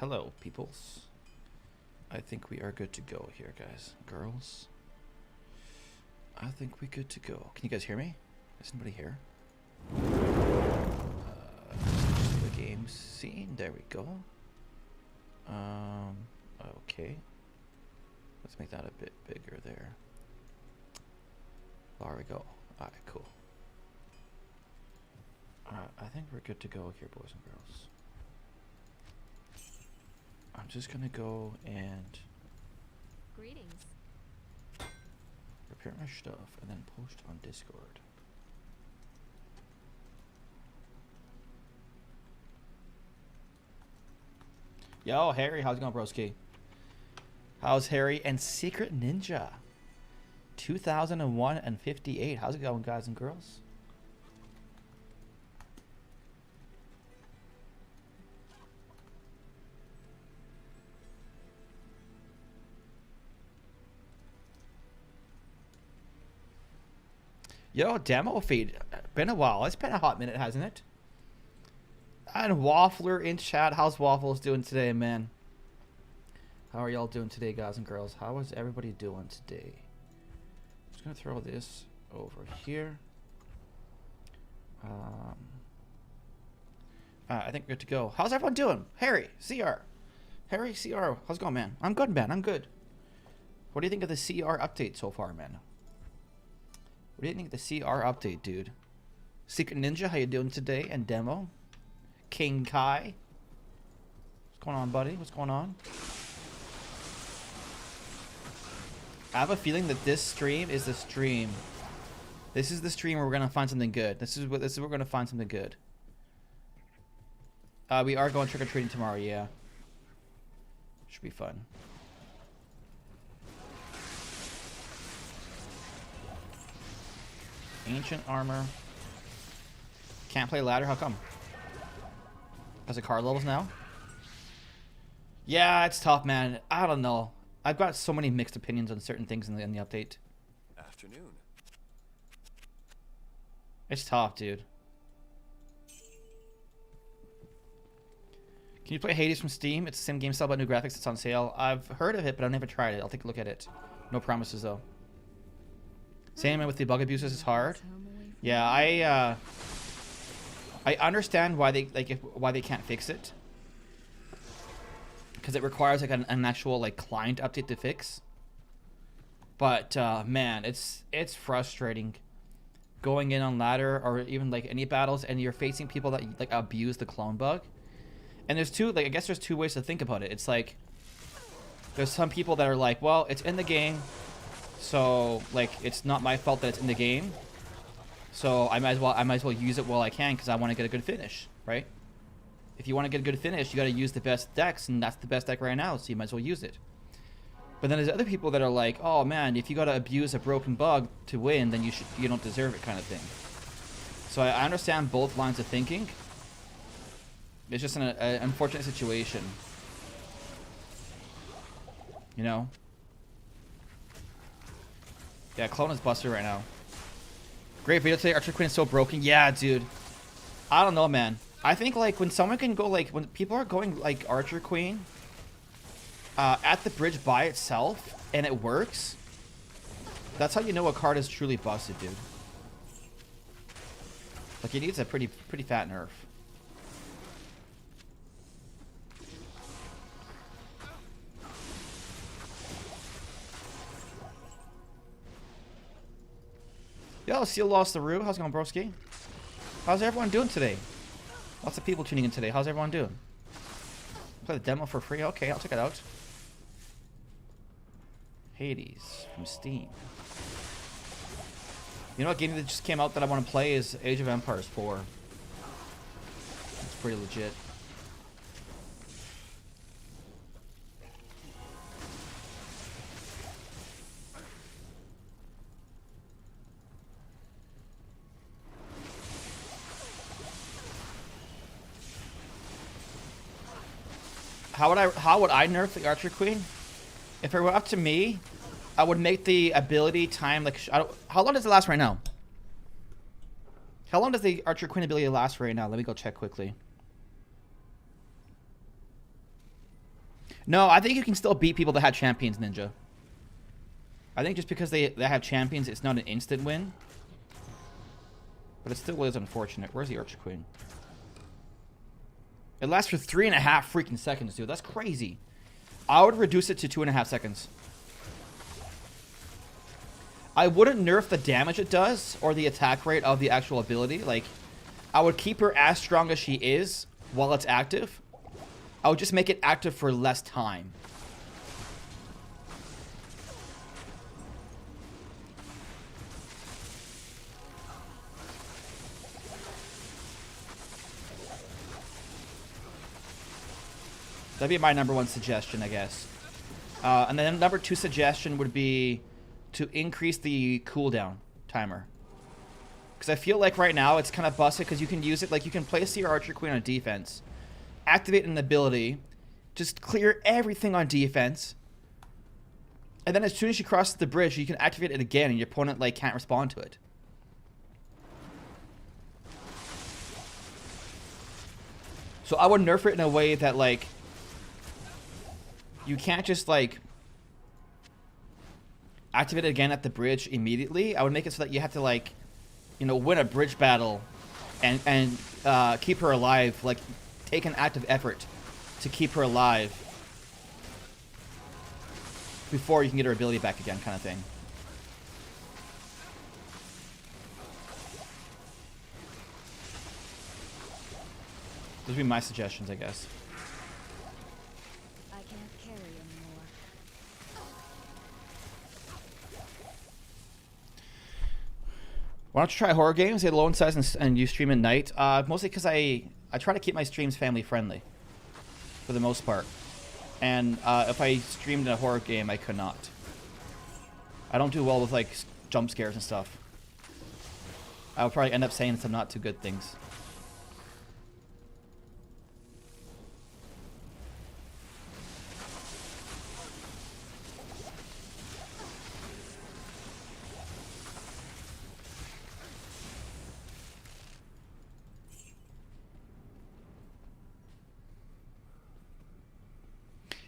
Hello, peoples. I think we are good to go here, guys. Girls. I think we're good to go. Can you guys hear me? Is anybody here? The game scene. There we go. Okay. Let's make that a bit bigger there. There we go. Alright, cool. Alright, I think we're good to go here, boys and girls. I'm just gonna go and greetings. Prepare my stuff and then post on Discord. Yo, Harry, how's it going, broski? How's Harry and Secret Ninja? 2001 and 58. How's it going, guys and girls? Yo, demo feed. Been a while. It's been a hot minute, hasn't it? And Waffler in chat. How's Waffles doing today, man? How are y'all doing today, guys and girls? How is everybody doing today? I'm just gonna throw this over here. I think we're good to go. How's everyone doing? Harry, CR. Harry, CR. How's it going, man? I'm good, man. I'm good. What do you think of the CR update so far, man? What do you think of the CR update, dude? Secret Ninja, how you doing today? And Demo. King Kai. What's going on, buddy? What's going on? I have a feeling that this stream is the stream. This is the stream where we're gonna find something good. This is where we're gonna find something good. We are going trick or treating tomorrow. Yeah. Should be fun. Ancient armor. Can't play ladder. How come? Has it card levels now? Yeah, it's tough, man. I don't know. I've got so many mixed opinions on certain things in the update. Afternoon. It's tough, dude. Can you play Hades from Steam? It's the same game style but new graphics. It's on sale. I've heard of it, but I've never tried it. I'll take a look at it. No promises though. Same with the bug abuses. It's hard. Yeah, I understand why they why they can't fix it. Because it requires like an actual like client update to fix. But man, it's frustrating going in on ladder or even like any battles and you're facing people that like abuse the clone bug. And there's two, like I guess there's two ways to think about it. It's like there's some people that are like, well, it's in the game, so like it's not my fault that it's in the game. So I might as well use it while I can because I want to get a good finish, right? If you want to get a good finish, you got to use the best decks, and that's the best deck right now, so you might as well use it. But then there's other people that are like, oh man, if you got to abuse a broken bug to win, then you don't deserve it, kind of thing. So I understand both lines of thinking. It's just an unfortunate situation, you know. Yeah, clone is busted right now. Great video today. Archer Queen is so broken. Yeah, dude. I don't know, man. I think like when someone can go like when people are going like Archer Queen at the bridge by itself and it works, that's how you know a card is truly busted, dude. Like it needs a pretty fat nerf. Yo, Seal lost the Roo. How's it going, broski? How's everyone doing today? Lots of people tuning in today. How's everyone doing? Play the demo for free? Okay, I'll check it out. Hades from Steam. You know what game that just came out that I want to play is Age of Empires 4. It's pretty legit. How would I nerf the Archer Queen? If it were up to me, I would make the ability time like how long does it last right now? How long does the Archer Queen ability last right now? Let me go check quickly. No, I think you can still beat people that have champions, Ninja. I think just because they have champions, it's not an instant win. But it still is unfortunate. Where's the Archer Queen? It lasts for 3.5 freaking seconds, dude. That's crazy. I would reduce it to 2.5 seconds. I wouldn't nerf the damage it does or the attack rate of the actual ability. Like, I would keep her as strong as she is while it's active. I would just make it active for less time. That'd be my #1 suggestion, I guess. And then #2 suggestion would be to increase the cooldown timer. Because I feel like right now it's kind of busted because you can use it, like you can place your Archer Queen on defense, activate an ability, just clear everything on defense, and then as soon as you cross the bridge, you can activate it again and your opponent like can't respond to it. So I would nerf it in a way that like you can't just like activate it again at the bridge immediately. I would make it so that you have to like, you know, win a bridge battle and keep her alive. Like take an active effort to keep her alive before you can get her ability back again, kind of thing. Those would be my suggestions, I guess. I can't carry anymore. Why don't you try horror games? They have low in size and you stream at night. Mostly because I try to keep my streams family friendly, for the most part. And if I streamed a horror game, I could not. I don't do well with like jump scares and stuff. I would probably end up saying some not too good things.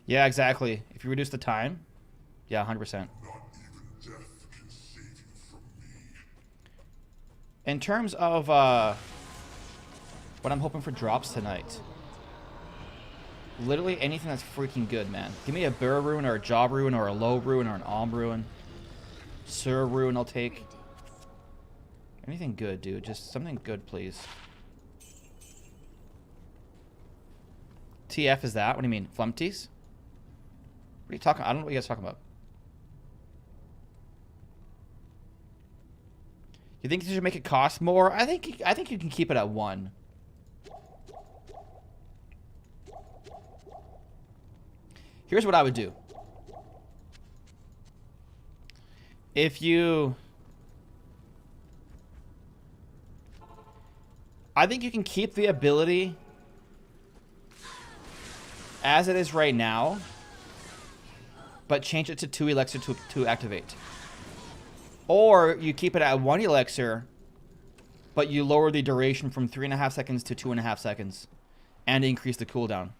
Yeah, exactly. If you reduce the time, yeah, 100%. Not even death can save you from me. In terms of what I'm hoping for drops tonight, literally anything that's freaking good, man. Give me a Burr Rune or a Job Rune or a Low Rune or an Alm Rune. Sir Rune I'll take. Anything good, dude. Just something good, please. TF is that? What do you mean? Flumpties? What are you talking? I don't know what you guys are talking about. You think you should make it cost more? I think you can keep it at 1. Here's what I would do. If you... I think you can keep the ability as it is right now, but change it to 2 elixir to activate. Or you keep it at 1 elixir, but you lower the duration from 3.5 seconds to 2.5 seconds and increase the cooldown.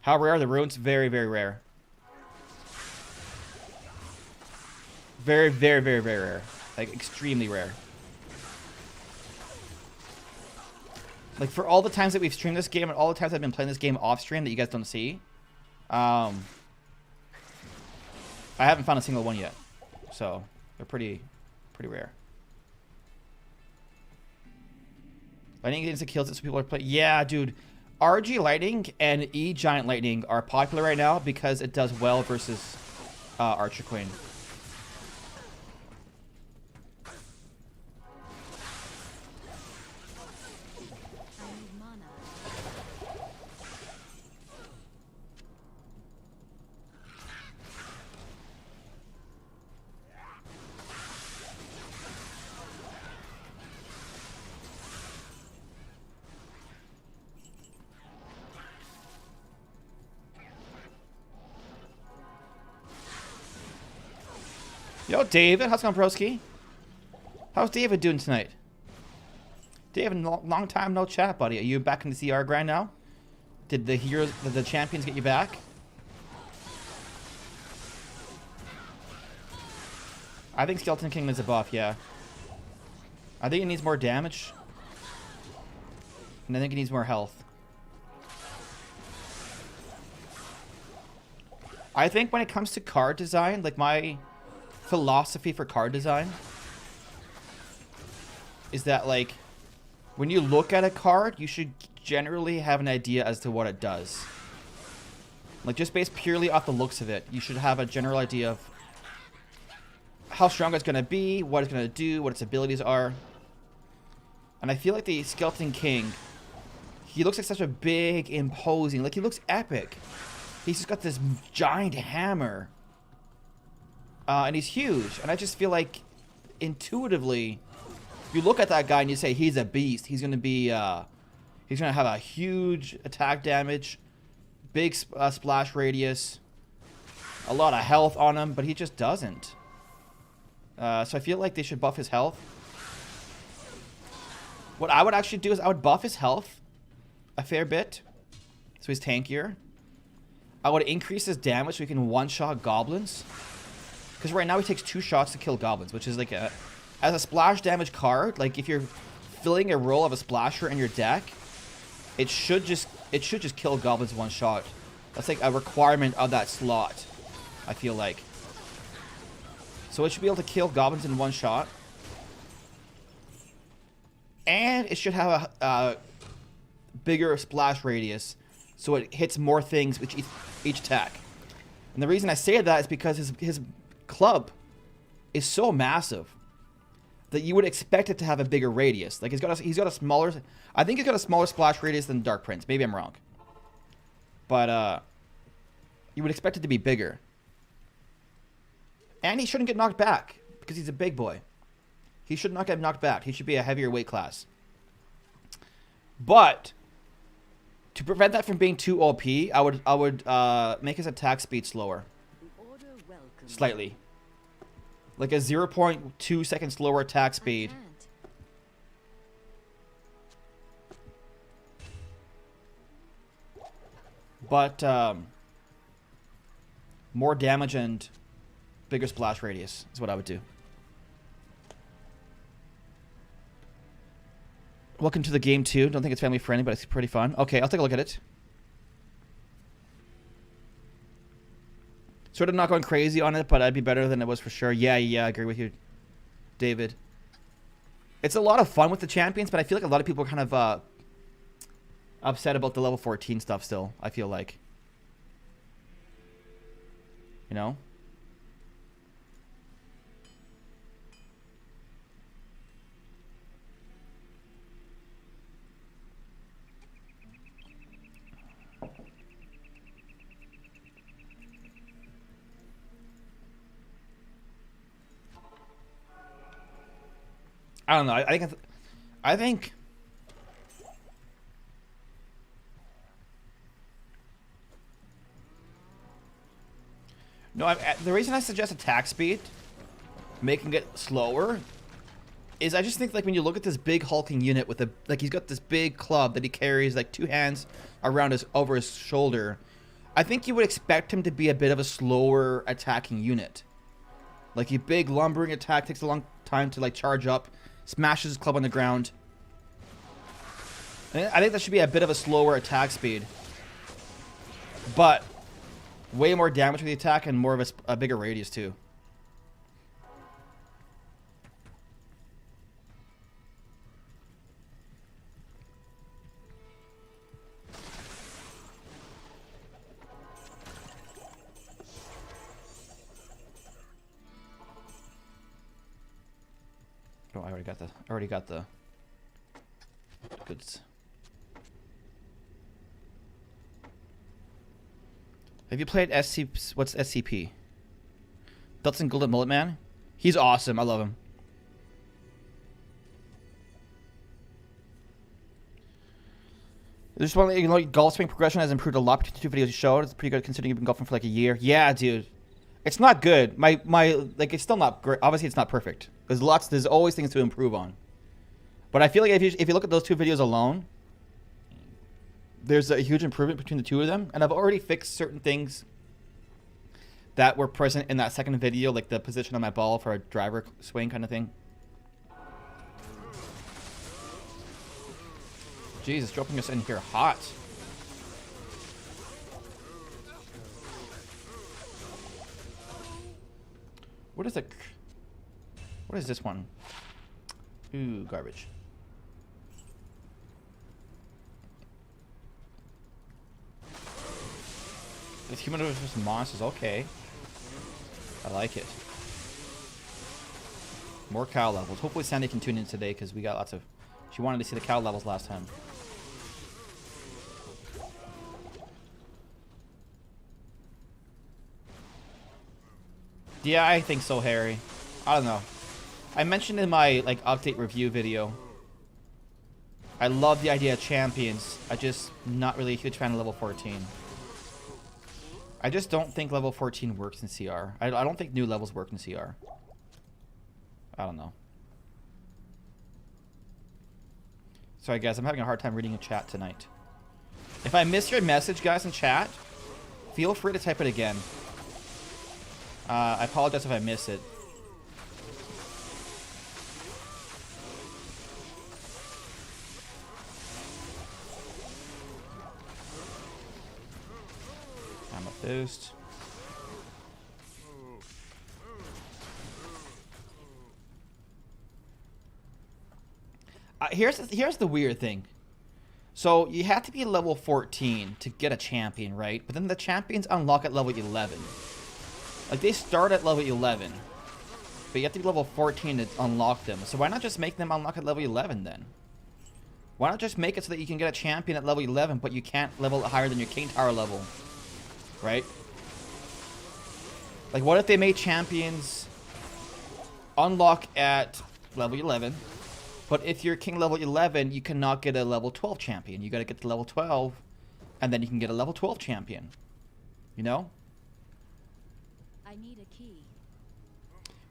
How rare are the runes? Very, very rare. Very, very, very, very rare. Like, extremely rare. Like, for all the times that we've streamed this game and all the times I've been playing this game off stream that you guys don't see, I haven't found a single one yet. So, they're pretty rare. Lightning instant kills it so people are playing. Yeah, dude. RG Lightning and E Giant Lightning are popular right now because it does well versus Archer Queen. I need mana. Yo, David. How's it going, broski? How's David doing tonight? David, long time no chat, buddy. Are you back in the CR grind now? Did the heroes, the champions get you back? I think Skeleton King is a buff, yeah. I think it needs more damage. And I think it needs more health. I think when it comes to card design, like my philosophy for card design is that like when you look at a card, you should generally have an idea as to what it does. Like just based purely off the looks of it, you should have a general idea of how strong it's going to be, what it's going to do, what its abilities are. And I feel like the Skeleton King, he looks like such a big, imposing, like he looks epic. He's just got this giant hammer. And he's huge. And I just feel like intuitively, you look at that guy and you say, he's a beast. He's going to be, he's going to have a huge attack damage, big splash radius, a lot of health on him, but he just doesn't. So I feel like they should buff his health. What I would actually do is I would buff his health a fair bit, so he's tankier. I would increase his damage so he can one-shot goblins. Because right now he takes 2 shots to kill goblins, which is like a... As a splash damage card, like if you're filling a role of a splasher in your deck, it should just kill goblins one shot. That's like a requirement of that slot, I feel like. So it should be able to kill goblins in one shot. And it should have a bigger splash radius, so it hits more things with each attack. And the reason I say that is because his club is so massive that you would expect it to have a bigger radius. Like he's got a smaller, I think he's got a smaller splash radius than Dark Prince. Maybe I'm wrong, but you would expect it to be bigger. And he shouldn't get knocked back because he's a big boy. He should not get knocked back. He should be a heavier weight class. But to prevent that from being too OP, I would make his attack speed slower. Slightly. Like a 0.2 second slower attack speed. But more damage and bigger splash radius is what I would do. Welcome to the game too. Don't think it's family friendly, but it's pretty fun. Okay, I'll take a look at it. Sort of not going crazy on it, but I'd be better than it was for sure. Yeah, I agree with you, David. It's a lot of fun with the champions, but I feel like a lot of people are kind of upset about the level 14 stuff still, I feel like. You know? I don't know. I think no. The reason I suggest attack speed, making it slower, is I just think like when you look at this big hulking unit with he's got this big club that he carries like 2 hands around over his shoulder. I think you would expect him to be a bit of a slower attacking unit. Like a big lumbering attack takes a long time to like charge up. Smashes his club on the ground. I think that should be a bit of a slower attack speed. But way more damage with the attack and more of a bigger radius too. Oh, I already got the goods. Have you played what's SCP? Dutson Golden Mullet Man? He's awesome. I love him. There's one, you know, golf swing progression has improved a lot between the 2 videos you showed. It's pretty good considering you've been golfing for like a year. Yeah, dude. It's not good. My like it's still not great. Obviously, it's not perfect. There's always things to improve on. But I feel like if you look at those 2 videos alone, there's a huge improvement between the two of them, and I've already fixed certain things that were present in that second video, like the position on my ball for a driver swing kind of thing. Jesus, dropping us in here hot. What is it? What is this one? Ooh, garbage. It's human versus monsters. Okay. I like it. More cow levels. Hopefully Sandy can tune in today because we got lots of... She wanted to see the cow levels last time. Yeah, I think so, Harry. I don't know. I mentioned in my like update review video, I love the idea of champions. I just not really a huge fan of level 14. I just don't think level 14 works in CR. I don't think new levels work in CR. I don't know. Sorry guys, I'm having a hard time reading a chat tonight. If I miss your message, guys, in chat, feel free to type it again. I apologize if I miss it. Amethyst. Here's the weird thing. So you have to be level 14 to get a champion, right? But then the champions unlock at level 11. Like they start at level 11, but you have to be level 14 to unlock them. So why not just make them unlock at level 11 then? Why not just make it so that you can get a champion at level 11, but you can't level it higher than your king tower level, right? Like what if they made champions unlock at level 11, but if you're king level 11, you cannot get a level 12 champion. You got to get to level 12, and then you can get a level 12 champion. You know? I need a key.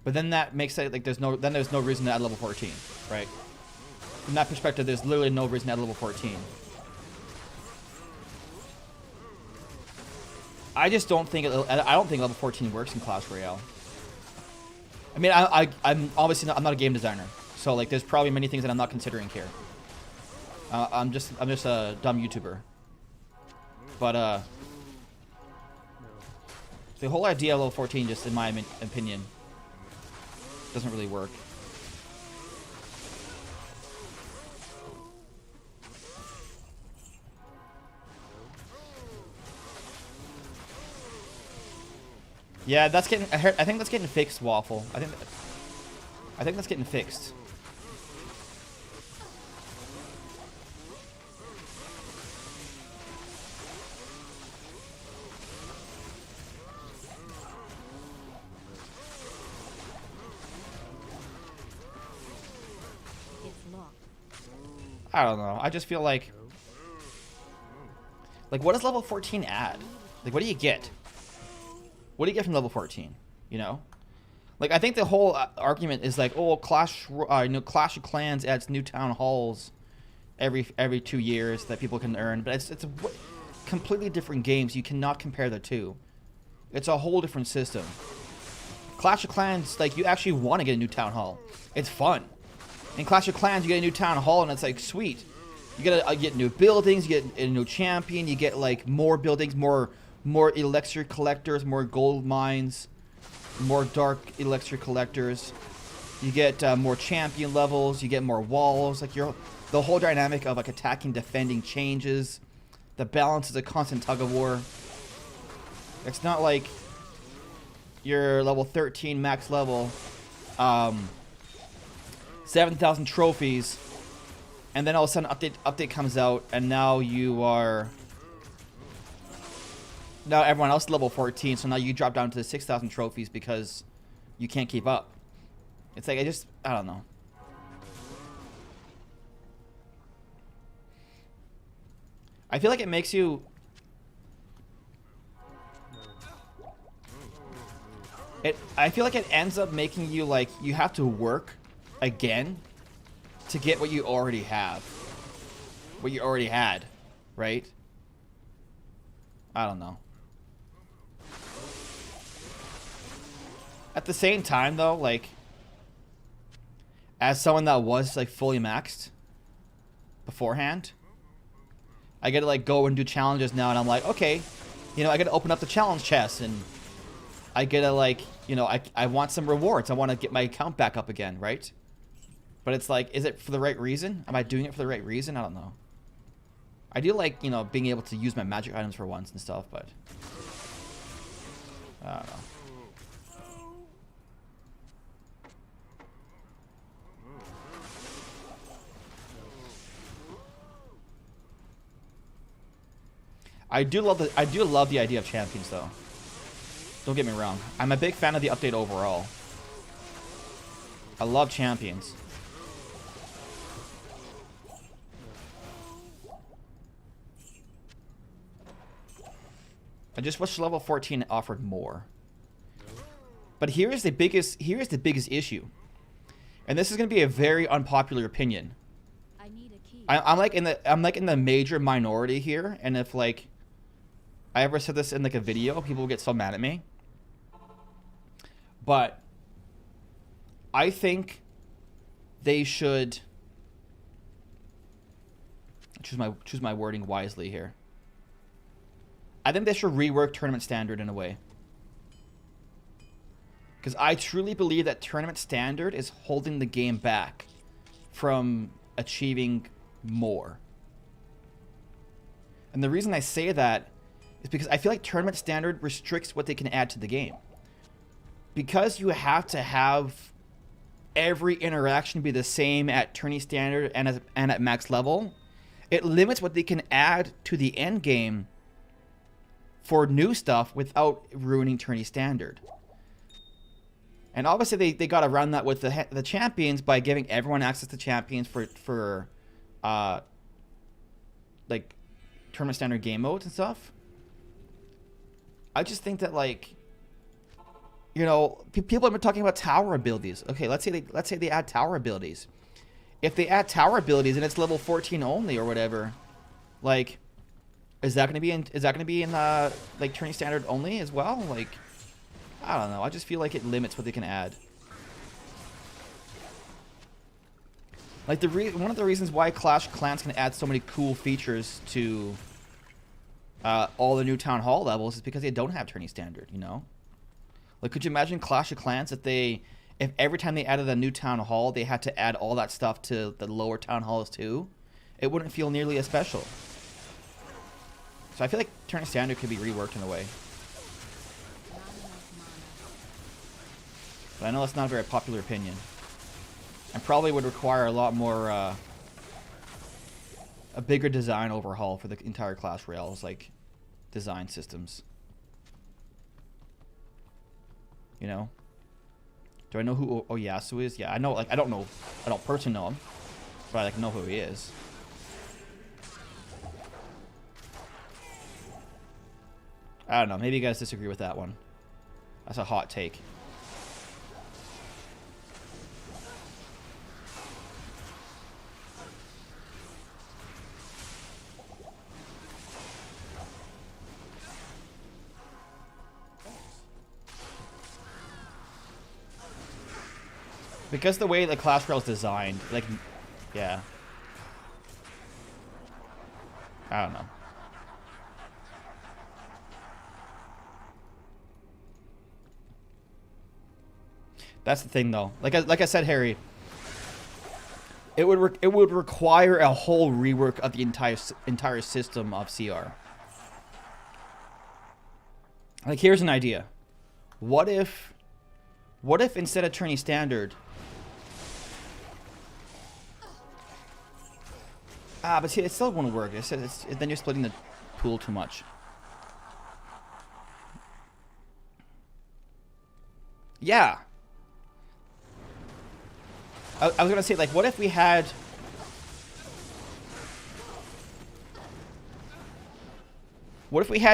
But then that makes it like there's no reason to add level 14, right? From that perspective, there's literally no reason to add level 14. I just don't think I don't think level 14 works in Clash Royale. I mean, I'm obviously not, I'm not a game designer, so like there's probably many things that I'm not considering here. I'm just a dumb YouTuber. But the whole idea of level 14, just in my opinion, doesn't really work. Yeah, that's getting. I think that's getting fixed, Waffle. I think that's getting fixed. I don't know. I just feel like what does level 14 add? Like, what do you get? What do you get from level 14? You know, like I think the whole argument is like, oh, Clash of Clans adds new town halls every 2 years that people can earn, but it's completely different games. You cannot compare the two. It's a whole different system. Clash of Clans, like you actually want to get a new town hall. It's fun. In Clash of Clans, you get a new town hall, and it's like sweet. You get new buildings, you get a new champion, you get like more buildings, more elixir collectors, more gold mines, more dark elixir collectors. You get more champion levels, you get more walls. Like the whole dynamic of like attacking, defending changes. The balance is a constant tug of war. It's not like you're level 13 max level, 7,000 trophies, and then all of a sudden update comes out, and now everyone else is level 14, so now you drop down to the 6,000 trophies because you can't keep up. It's like I don't know. I feel like it makes you I feel like it ends up making you like you have to work again to get what you already have. What you already had, right? I don't know. At the same time, though, like, as someone that was, like, fully maxed beforehand, I get to, like, go and do challenges now, and I'm like, okay, you know, I get to open up the challenge chest, and I get to, like, you know, I want some rewards. I want to get my account back up again, right? But it's like, is it for the right reason? Am I doing it for the right reason? I don't know. I do like, you know, being able to use my magic items for once and stuff, but I don't know. I do love the idea of champions, though. Don't get me wrong. I'm a big fan of the update overall. I love champions. I just wish level 14 offered more. But here's the biggest issue. And this is going to be a very unpopular opinion. I need a key. I'm like in the major minority here, and if like I ever said this in like a video, people will get so mad at me. But I think they should choose my wording wisely here. I think they should rework Tournament Standard in a way. Because I truly believe that Tournament Standard is holding the game back from achieving more. And the reason I say that is because I feel like Tournament Standard restricts what they can add to the game. Because you have to have every interaction be the same at Tourney Standard and at max level, it limits what they can add to the end game for new stuff without ruining Tourney Standard. And obviously they got around that with the champions by giving everyone access to champions for like Tournament Standard game modes and stuff. I just think that, like, you know, people have been talking about tower abilities. Okay, let's say they add tower abilities. If they add tower abilities and it's level 14 only or whatever, like, is that going to be in like Tourney Standard only as well? Like, I don't know. I just feel like it limits what they can add. Like one of the reasons why Clash of Clans can add so many cool features to all the new Town Hall levels is because they don't have Tourney Standard, you know? Like, could you imagine Clash of Clans if every time they added a new Town Hall, they had to add all that stuff to the lower Town Halls too? It wouldn't feel nearly as special. So I feel like Tourney Standard could be reworked in a way. But I know that's not a very popular opinion. And probably would require a lot more, a bigger design overhaul for the entire Clash Royale's, like, design systems. You know? Do I know who Oyasu is? Yeah, I know, like, I don't personally know him. But I, like, know who he is. I don't know. Maybe you guys disagree with that one. That's a hot take. Because the way the Clash Royale is designed, like, yeah. I don't know. That's the thing, though. Like I said, Harry, it would require a whole rework of the entire system of CR. Like, here's an idea. What if instead of Tourney Standard? But see, it still won't work. Then you're splitting the pool too much. Yeah. I was gonna say, like, what if we had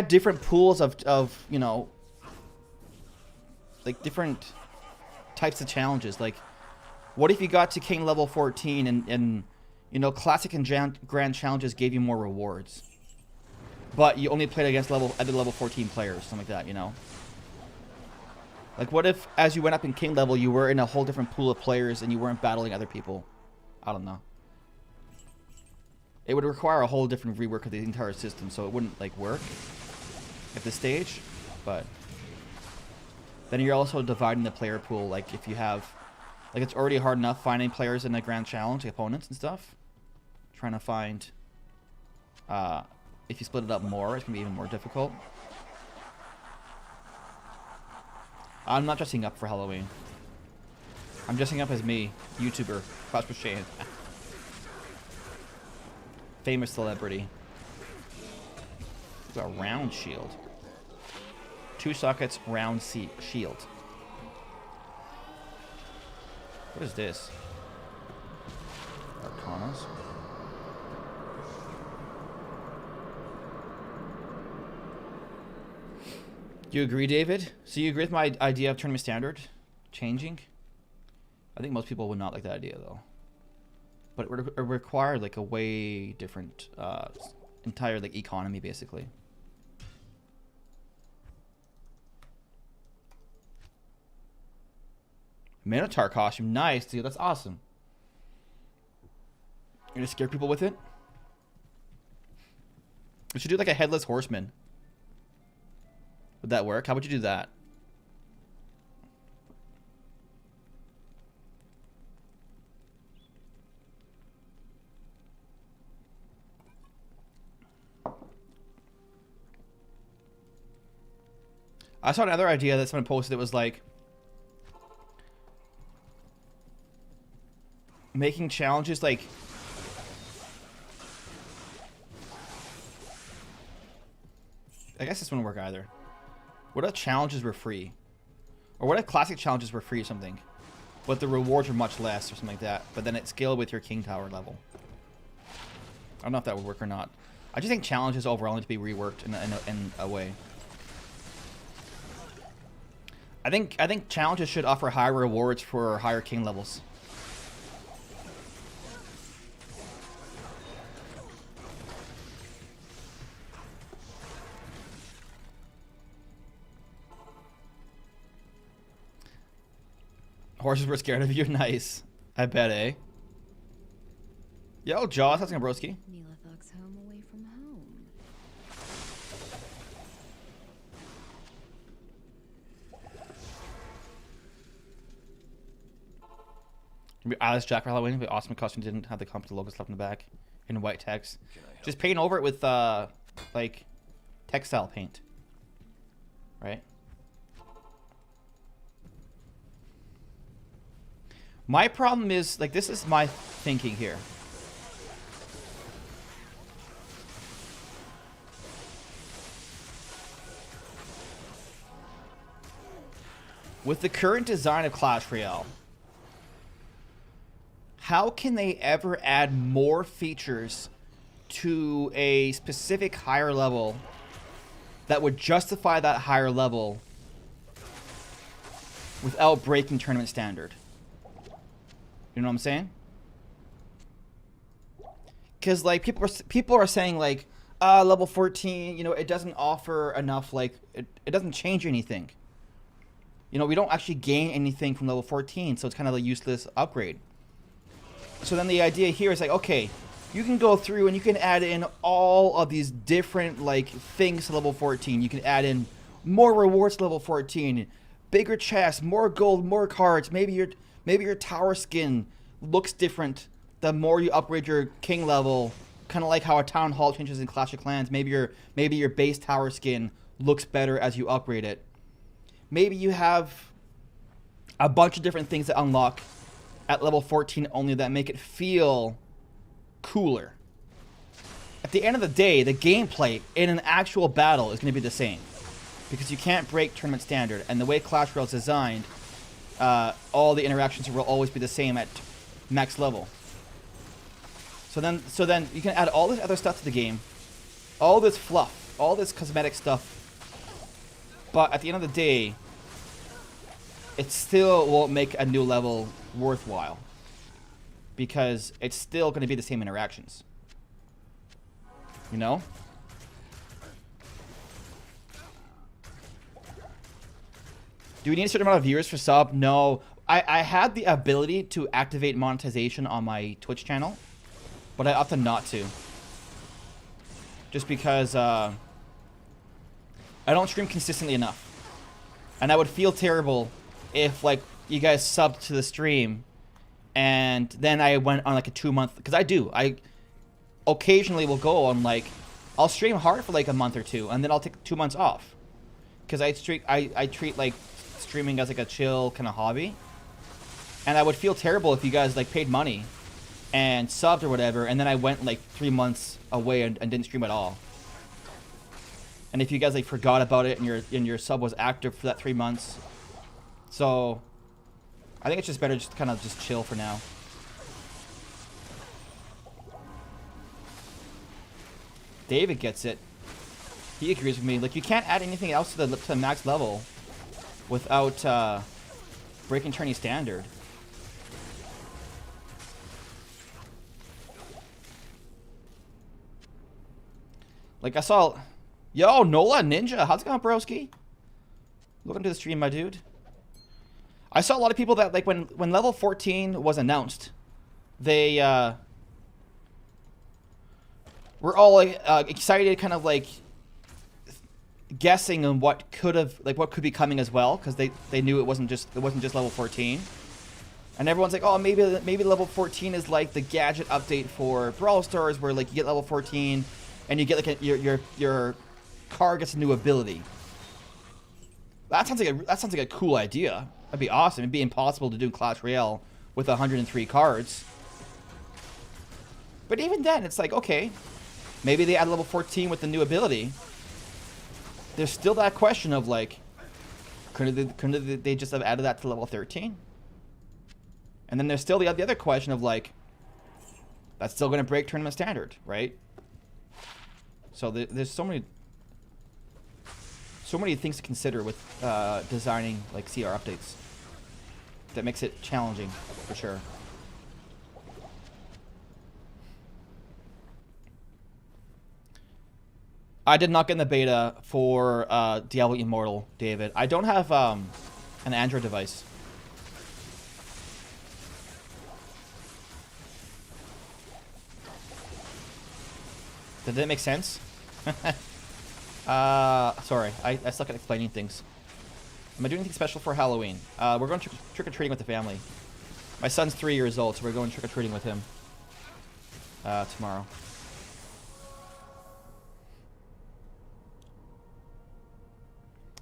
different pools of you know, like, different types of challenges? Like, what if you got to King level 14 and you know, classic and grand challenges gave you more rewards? but you only played against other level 14 players, something like that, you know? Like, what if, as you went up in king level, you were in a whole different pool of players and you weren't battling other people? I don't know. It would require a whole different rework of the entire system, so it wouldn't, like, work at this stage, but then you're also dividing the player pool. Like, if you have, like, it's already hard enough finding players in the grand challenge, like opponents and stuff. Trying to find, if you split it up more, it's gonna be even more difficult. I'm not dressing up for Halloween. I'm dressing up as me, YouTuber, Prosper Shane. Famous celebrity. Got a round shield. 2 sockets, round shield. What is this? Arcanas. Do you agree, David? So you agree with my idea of tournament standard changing? I think most people would not like that idea, though. But it would require, like, a way different, entire, like, economy, basically. Minotaur costume. Nice, dude. That's awesome. You're gonna scare people with it? We should do, like, a headless horseman. Would that work? How would you do that? I saw another idea that someone posted. It was like making challenges like I guess this wouldn't work either. What if challenges were free? Or what if classic challenges were free or something? But the rewards were much less or something like that. But then it scaled with your king tower level. I don't know if that would work or not. I just think challenges overall need to be reworked in a way. I think challenges should offer higher rewards for higher king levels. Horses were scared of you. Nice. I bet, eh? Yo, Jaws, how's it going, broski? Neelathog's home away from home. Alice Jack for Halloween. The awesome costume didn't have the company logos left in the back in white text. Just paint over it with like textile paint, right? My problem is, like, this is my thinking here. With the current design of Clash Royale, how can they ever add more features to a specific higher level that would justify that higher level without breaking tournament standard? You know what I'm saying? Because, like, people are saying, like, level 14, you know, it doesn't offer enough, like, it doesn't change anything. You know, we don't actually gain anything from level 14, so it's kind of a useless upgrade. So then the idea here is, like, okay, you can go through and you can add in all of these different, like, things to level 14. You can add in more rewards to level 14, bigger chests, more gold, more cards. Maybe your tower skin looks different the more you upgrade your king level. Kind of like how a town hall changes in Clash of Clans. Maybe your base tower skin looks better as you upgrade it. Maybe you have a bunch of different things that unlock at level 14 only that make it feel cooler. At the end of the day, the gameplay in an actual battle is going to be the same, because you can't break tournament standard, and the way Clash Royale is designed, all the interactions will always be the same at max level. So then you can add all this other stuff to the game, all this fluff, all this cosmetic stuff, but at the end of the day, it still won't make a new level worthwhile, because it's still going to be the same interactions. You know? Do we need a certain amount of viewers for sub? No. I had the ability to activate monetization on my Twitch channel, but I opted not to. Just because I don't stream consistently enough. And I would feel terrible if, like, you guys subbed to the stream and then I went on, like, a 2-month... Because I do. I occasionally will go on, like... I'll stream hard for, like, a month or two, and then I'll take 2 months off. Because I treat, like, streaming as, like, a chill kind of hobby. And I would feel terrible if you guys, like, paid money and subbed or whatever, and then I went, like, 3 months away and didn't stream at all. And if you guys, like, forgot about it and your sub was active for that 3 months. So, I think it's just better just kind of just chill for now. David gets it. He agrees with me. Like, you can't add anything else to the max level without breaking tourney standard. Like, I saw... Yo, Nola Ninja. How's it going, broski? Welcome to the stream, my dude. I saw a lot of people that, like, when level 14 was announced, they were all, like, excited, kind of, like, guessing on what could be coming as well, because they knew it wasn't just level 14. And everyone's like, oh, maybe level 14 is like the gadget update for Brawl Stars, where, like, you get level 14 and you get, like, your car gets a new ability. That sounds like a cool idea. That'd be awesome. It'd be impossible to do Clash Royale with 103 cards. But even then, it's like, okay, maybe they add level 14 with the new ability. There's still that question of, like, couldn't they just have added that to level 13? And then there's still the other question of, like, that's still going to break tournament standard, right? So there's so many things to consider with designing, like, CR updates that makes it challenging for sure. I did not get in the beta for Diablo Immortal, David. I don't have an Android device. Did that make sense? Sorry. I suck at explaining things. Am I doing anything special for Halloween? We're going trick-or-treating with the family. My son's 3 years old, so we're going trick-or-treating with him tomorrow.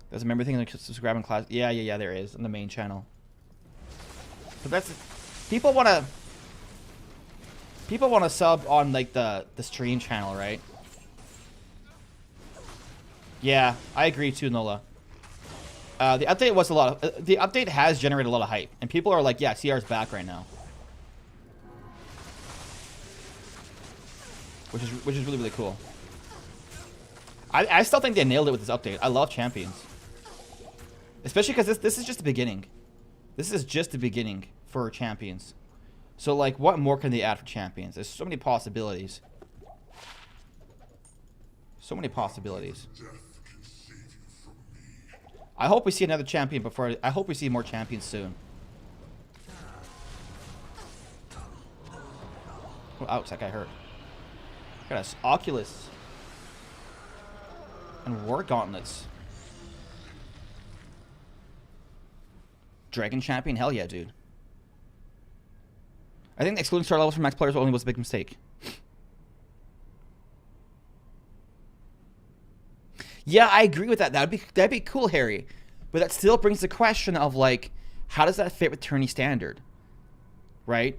There's a member thing like subscribe in class. Yeah, there is on the main channel. But that's people want to sub on, like, the stream channel, right? Yeah, I agree too, Nola. The update was the update has generated a lot of hype, and people are like, yeah, CR's back right now, which is really, really cool. I still think they nailed it with this update. I love champions, especially because this is just the beginning. This is just the beginning for champions. So, like, what more can they add for champions? There's so many possibilities. So many possibilities. I hope we see another champion before... I hope we see more champions soon. Oh, ouch, that guy hurt. Got us Oculus. And War Gauntlets. Dragon champion? Hell yeah, dude. I think excluding star levels from max players only was a big mistake. Yeah, I agree with that. That'd be cool, Harry. But that still brings the question of, like, how does that fit with tourney standard? Right?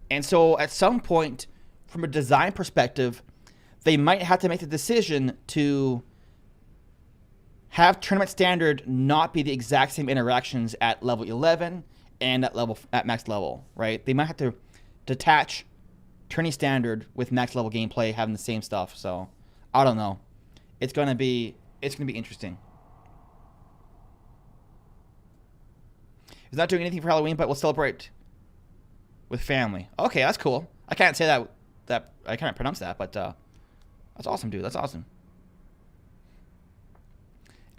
And so at some point, from a design perspective, they might have to make the decision to have tournament standard not be the exact same interactions at level 11 and at max level, right? They might have to detach tourney standard with max level gameplay having the same stuff. So I don't know. It's gonna be interesting. He's not doing anything for Halloween, but we'll celebrate with family. Okay, that's cool. I can't say that I can't pronounce that, but that's awesome, dude. That's awesome.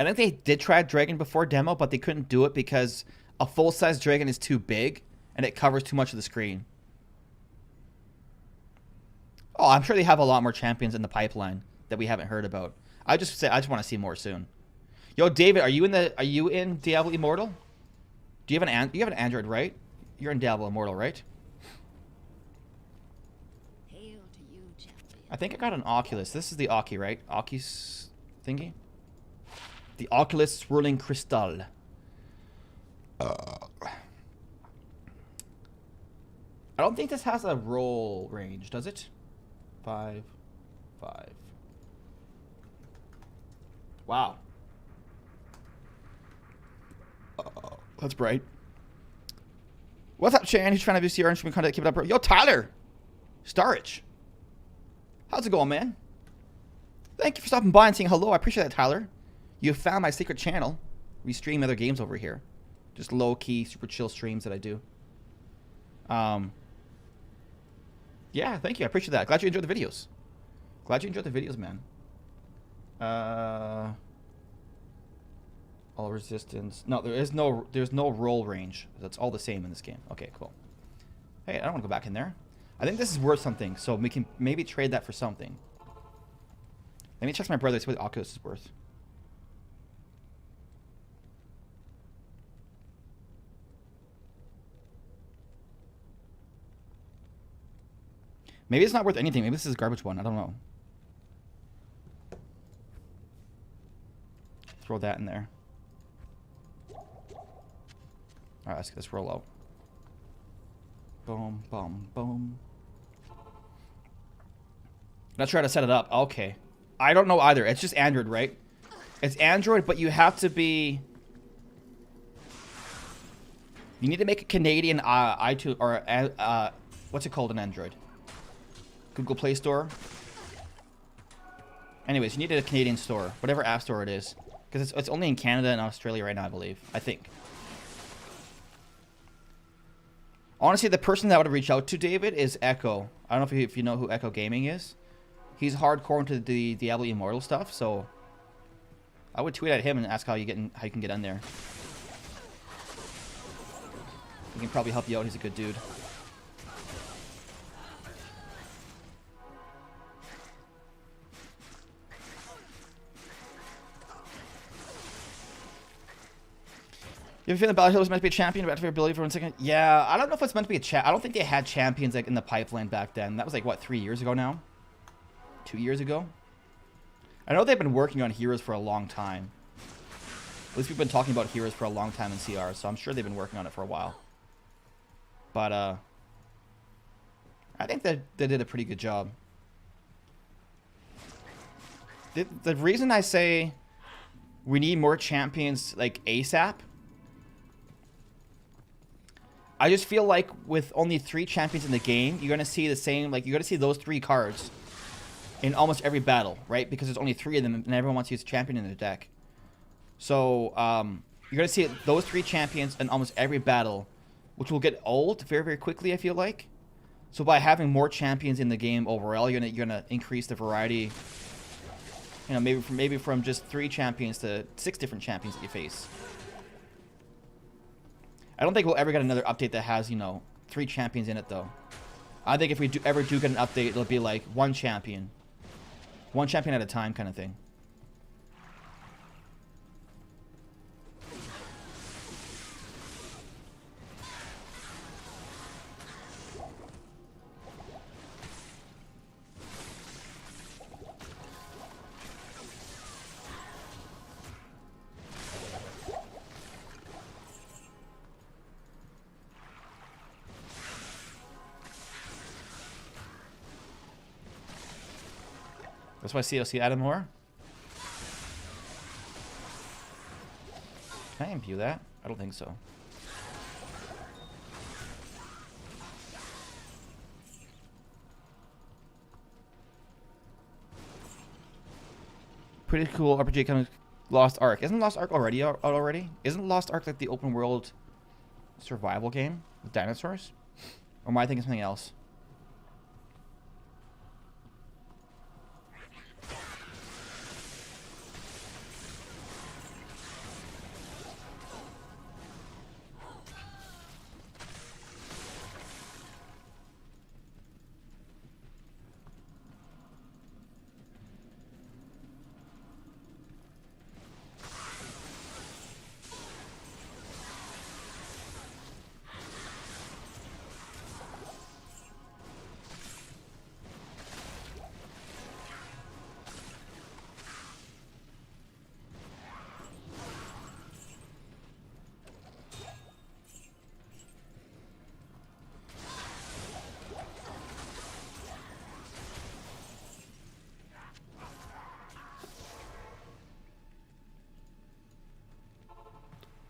I think they did try a dragon before demo, but they couldn't do it because a full-size dragon is too big and it covers too much of the screen. Oh, I'm sure they have a lot more champions in the pipeline that we haven't heard about. I just want to see more soon. Yo, David, are you in Diablo Immortal? Do you have an Android, right? You're in Diablo Immortal, right? Hail to you, champion. I think I got an Oculus. This is the Oki, right? Oki's thingy? The Oculus Swirling Crystal. I don't think this has a roll range, does it? 5, 5. Wow. That's bright. What's up, Chan? Who's trying to do CR instrument content? Keep it up, bro. Yo, Tyler! Starrich. How's it going, man? Thank you for stopping by and saying hello. I appreciate that, Tyler. You found my secret channel. We stream other games over here. Just low-key, super chill streams that I do. Yeah, thank you. I appreciate that. Glad you enjoyed the videos. Glad you enjoyed the videos, man. All resistance. No, there's no roll range. That's all the same in this game. Okay, cool. Hey, I don't want to go back in there. I think this is worth something, so we can maybe trade that for something. Let me check my brother, see what the Oculus is worth. Maybe it's not worth anything. Maybe this is a garbage one. I don't know. Throw that in there. Alright, let's roll out. Boom, boom, boom. Let's try to set it up. Okay. I don't know either. It's just Android, right? It's Android, but you have to be... You need to make a Canadian iTunes or what's it called in Android? Google Play Store. Anyways, you need a Canadian store, whatever app store it is, because it's only in Canada and Australia right now, I believe. I think. Honestly, the person that I would reach out to, David, is Echo. I don't know if you know who Echo Gaming is. He's hardcore into the Diablo Immortal stuff, so I would tweet at him and ask how you can get in there. He can probably help you out. He's a good dude. You ever feel that Battlefield was meant to be a champion about your ability for 1 second? Yeah, I don't know if it's meant to be a champ. I don't think they had champions like in the pipeline back then. That was like, what, 3 years ago now? 2 years ago? I know they've been working on heroes for a long time. At least we've been talking about heroes for a long time in CR, so I'm sure they've been working on it for a while. But, I think that they did a pretty good job. The reason I say we need more champions, like, ASAP, I just feel like with only 3 champions in the game, you're going to see the same, like, you're going to see those 3 cards in almost every battle, right? Because there's only 3 of them, and everyone wants to use a champion in their deck. So, you're going to see those 3 champions in almost every battle, which will get old very, very quickly, I feel like. So by having more champions in the game overall, you're gonna increase the variety. You know, maybe from just 3 champions to 6 different champions that you face. I don't think we'll ever get another update that has, you know, 3 champions in it, though. I think if we ever do get an update, it'll be like 1 champion. 1 champion at a time kind of thing. That's why CLC added more. Can I imbue that? I don't think so. Pretty cool RPG coming. Lost Ark. Isn't Lost Ark already out already? Isn't Lost Ark like the open world survival game with dinosaurs? Or am I thinking something else?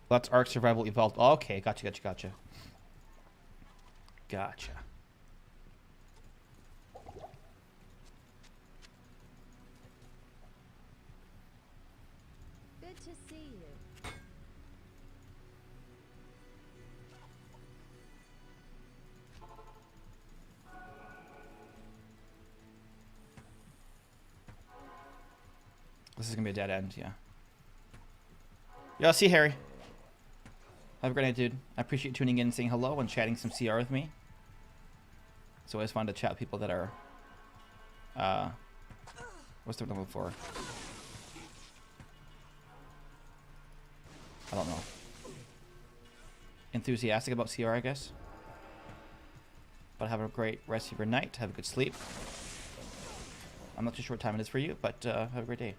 That's Ark Survival Evolved. Oh, okay, gotcha. Gotcha. Good to see you. This is gonna be a dead end, yeah. Yeah, see Harry. Have a great night, dude. I appreciate you tuning in and saying hello and chatting some CR with me. It's always fun to chat with people that are what's the number for? I don't know. Enthusiastic about CR, I guess. But have a great rest of your night. Have a good sleep. I'm not too sure what time it is for you, but have a great day.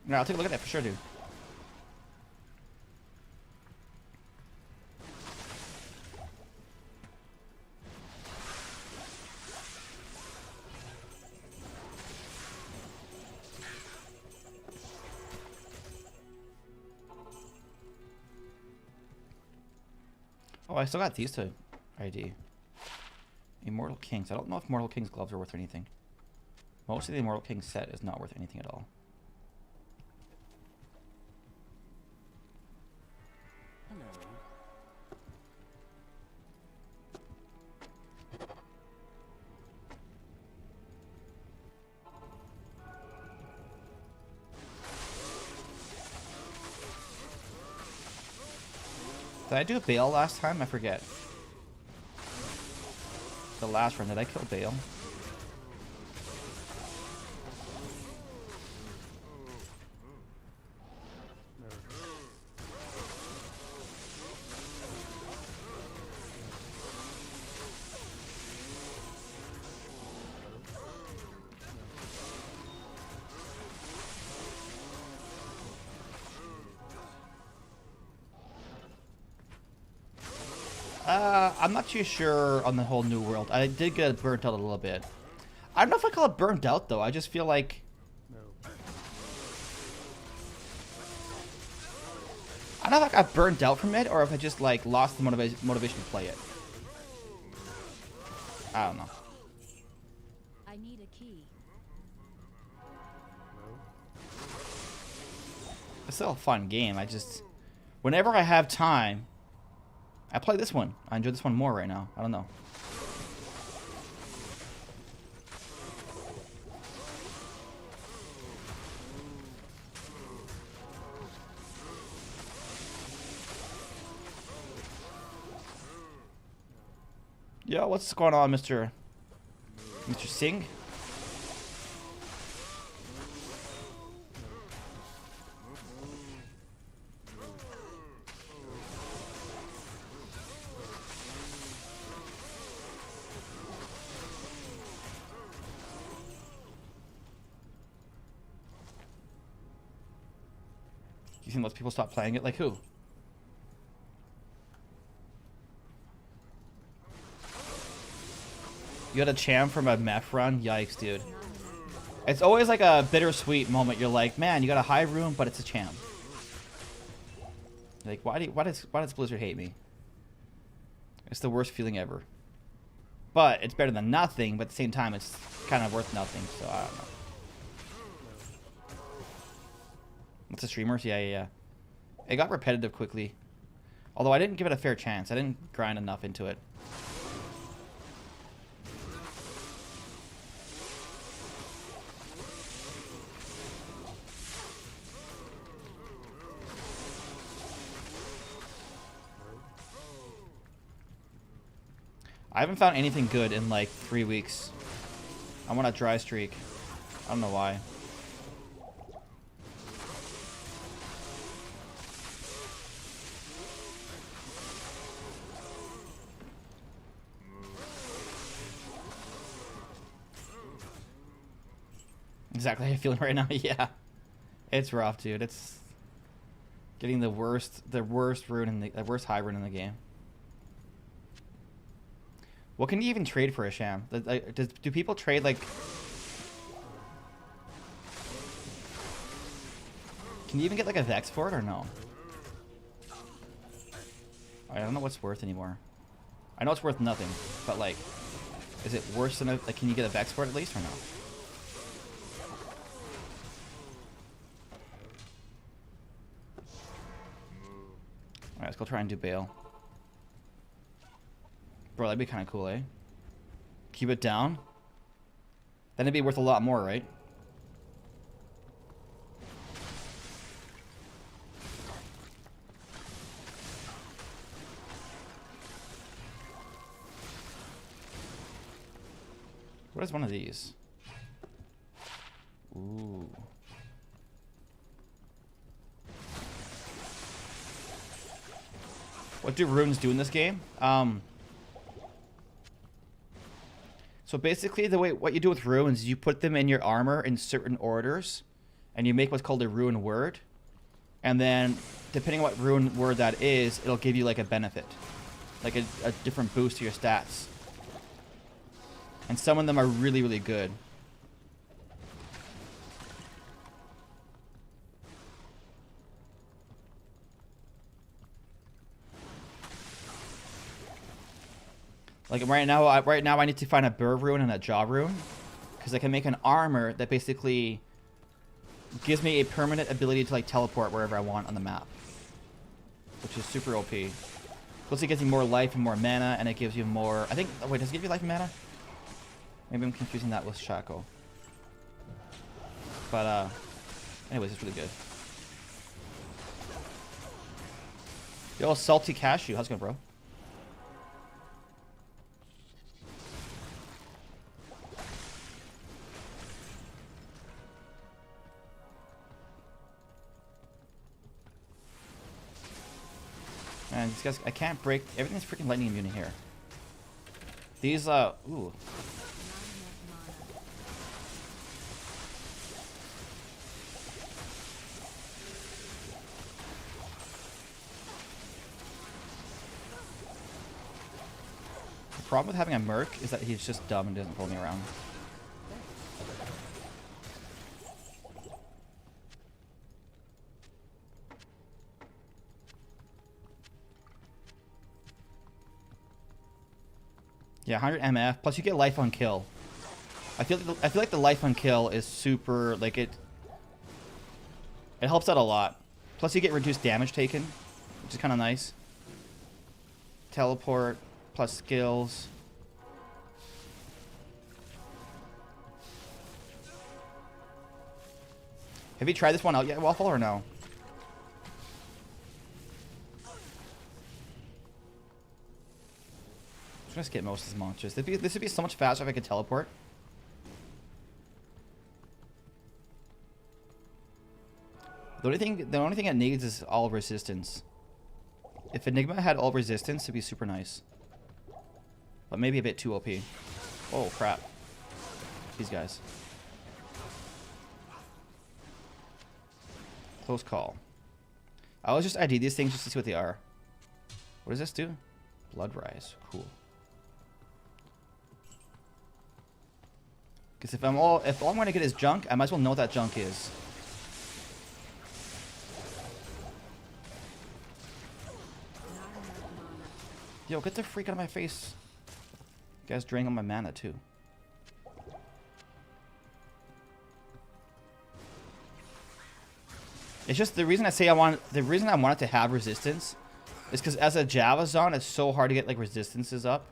No, I'll take a look at that for sure, dude. Oh, I still got these to ID. Immortal Kings. I don't know if Immortal Kings gloves are worth anything. Most of the Immortal Kings set is not worth anything at all. Did I do a Bale last time? I forget. The last run, did I kill Bale? I'm not too sure on the whole new world. I did get burnt out a little bit. I don't know if I call it burnt out though. I just feel like I don't know if I got burnt out from it or if I just like lost the motivation to play it. I don't know. I need a key. It's still a fun game. I just whenever I have time, I play this one. I enjoy this one more right now. I don't know. Yo, what's going on, Mr. Singh? You think most people stop playing it? Like who? You got a champ from a meth run? Yikes, dude. It's always like a bittersweet moment. You're like, man, you got a high room, but it's a champ. Like, why does Blizzard hate me? It's the worst feeling ever. But it's better than nothing, but at the same time, it's kind of worth nothing, so I don't know. What's the streamers? Yeah. It got repetitive quickly. Although I didn't give it a fair chance. I didn't grind enough into it. I haven't found anything good in like 3 weeks. I'm on a dry streak. I don't know why. Exactly how you're feeling right now. Yeah, it's rough, dude. It's getting the worst rune in the worst high rune in the game. What can you even trade for a sham? Like, do people trade like? Can you even get like a Vex for it or no? I don't know what's worth anymore. I know it's worth nothing, but like, is it worse than a, like? Can you get a Vex for it at least or no? Alright, let's go try and do bail. Bro, that'd be kind of cool, eh? Keep it down. Then it'd be worth a lot more, right? What is one of these? Ooh. What do runes do in this game? So basically, what you do with runes, you put them in your armor in certain orders, and you make what's called a rune word. And then, depending on what rune word that is, it'll give you like a benefit, like a different boost to your stats. And some of them are really, really good. Like right now I need to find a burr rune and a jaw rune, because I can make an armor that basically gives me a permanent ability to like teleport wherever I want on the map, which is super OP. Plus it gives you more life and more mana, and it gives you more. I think. Oh wait, does it give you life and mana? Maybe I'm confusing that with Shaco. But anyways, it's really good. Yo, Salty Cashew, how's it going, bro? Man, these guys, I can't break. Everything's freaking lightning immune in here. These, ooh. The problem with having a merc is that he's just dumb and doesn't pull me around. Yeah, 100 MF, plus you get life on kill. I feel like the life on kill is super, like it helps out a lot. Plus you get reduced damage taken, which is kind of nice. Teleport, plus skills. Have you tried this one out yet, Waffle, or no? I'm gonna skip most of these monsters. This would be so much faster if I could teleport. The only thing it needs is all resistance. If Enigma had all resistance, it'd be super nice. But maybe a bit too OP. Oh crap. These guys. Close call. I always just ID these things just to see what they are. What does this do? Blood rise. Cool. Because if all I'm going to get is junk, I might as well know what that junk is. Yo, get the freak out of my face. You guys draining on my mana too. It's just the reason I want it to have resistance is because as a Java zone, it's so hard to get like resistances up.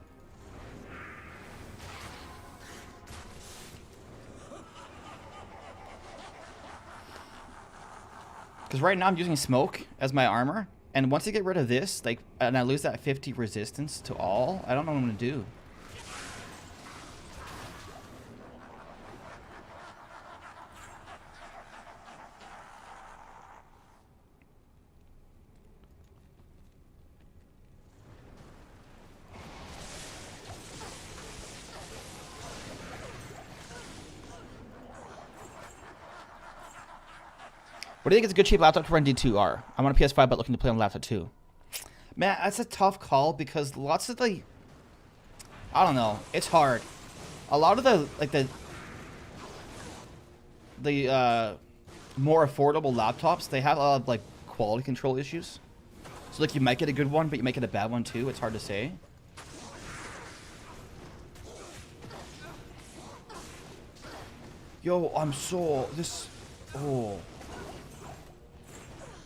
Because right now I'm using smoke as my armor, and once I get rid of this, like, and I lose that 50 resistance to all, I don't know what I'm gonna do. What do you think is a good cheap laptop to run D2R? I'm on a PS5 but looking to play on laptop too. Man, that's a tough call because lots of the I don't know. It's hard. A lot of the more affordable laptops, they have a lot of like quality control issues. So like you might get a good one, but you might get a bad one too. It's hard to say. Yo, I'm so oh.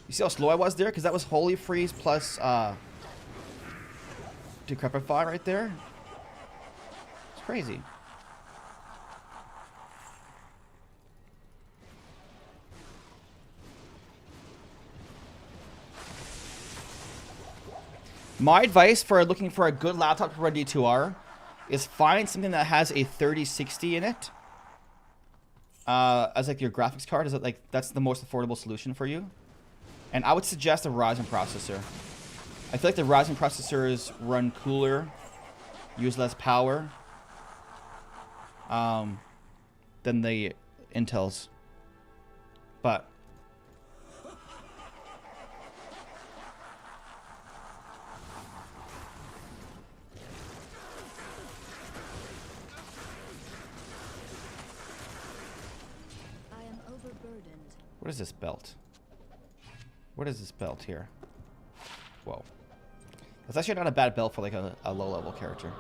You see how slow I was there? Because that was Holy Freeze plus Decrepify right there. It's crazy. My advice for looking for a good laptop to run D2R is find something that has a 3060 in it. As like your graphics card, is it like that's the most affordable solution for you? And I would suggest a Ryzen processor. I feel like the Ryzen processors run cooler, use less power than the Intels. But I am overburdened. what is this belt? What is this belt here? Whoa. That's actually not a bad belt for like a low-level character.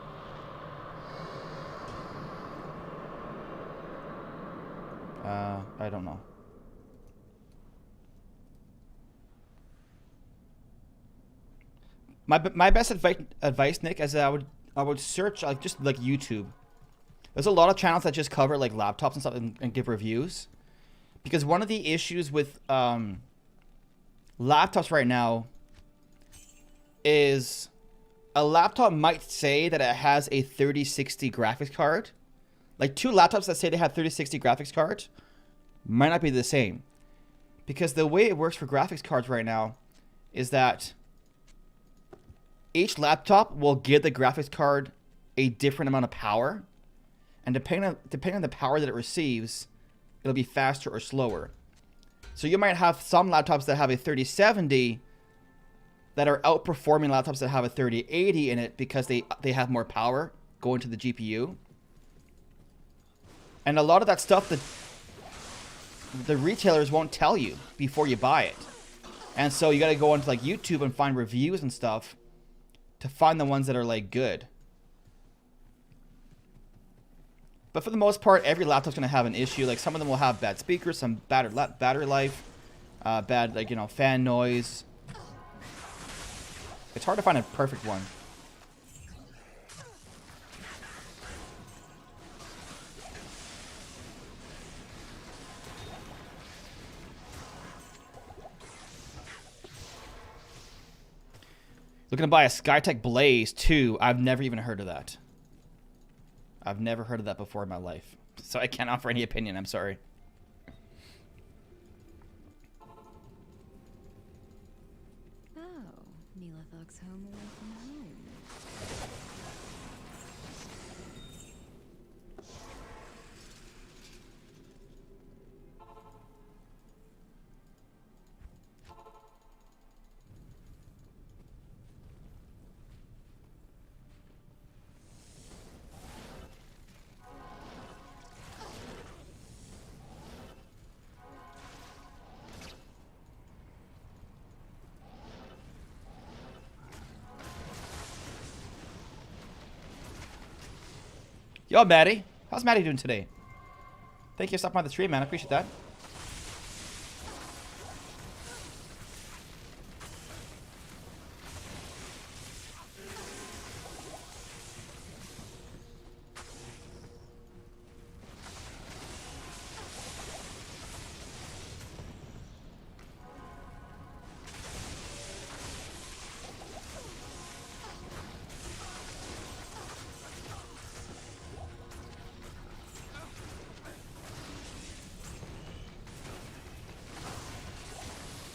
I don't know. My best advice, Nick, is that I would search like just like YouTube. There's a lot of channels that just cover like laptops and stuff and give reviews. Because one of the issues with laptops right now is a laptop might say that it has a 3060 graphics card. Like two laptops that say they have 3060 graphics cards might not be the same. Because the way it works for graphics cards right now is that each laptop will give the graphics card a different amount of power. And depending on the power that it receives, it'll be faster or slower. So you might have some laptops that have a 3070 that are outperforming laptops that have a 3080 in it because they have more power going to the GPU. And a lot of that stuff that the retailers won't tell you before you buy it. And so you got to go onto like YouTube and find reviews and stuff to find the ones that are like good. But for the most part, every laptop's going to have an issue. Like some of them will have bad speakers, some bad battery life, bad like, you know, fan noise. It's hard to find a perfect one. Looking to buy a Skytech Blaze 2. I've never even heard of that. I've never heard of that before in my life. So I can't offer any opinion. I'm sorry. Oh, Mila Thug's home away from home. Yo, Maddie. How's Maddie doing today? Thank you for stopping by the stream, man. I appreciate that.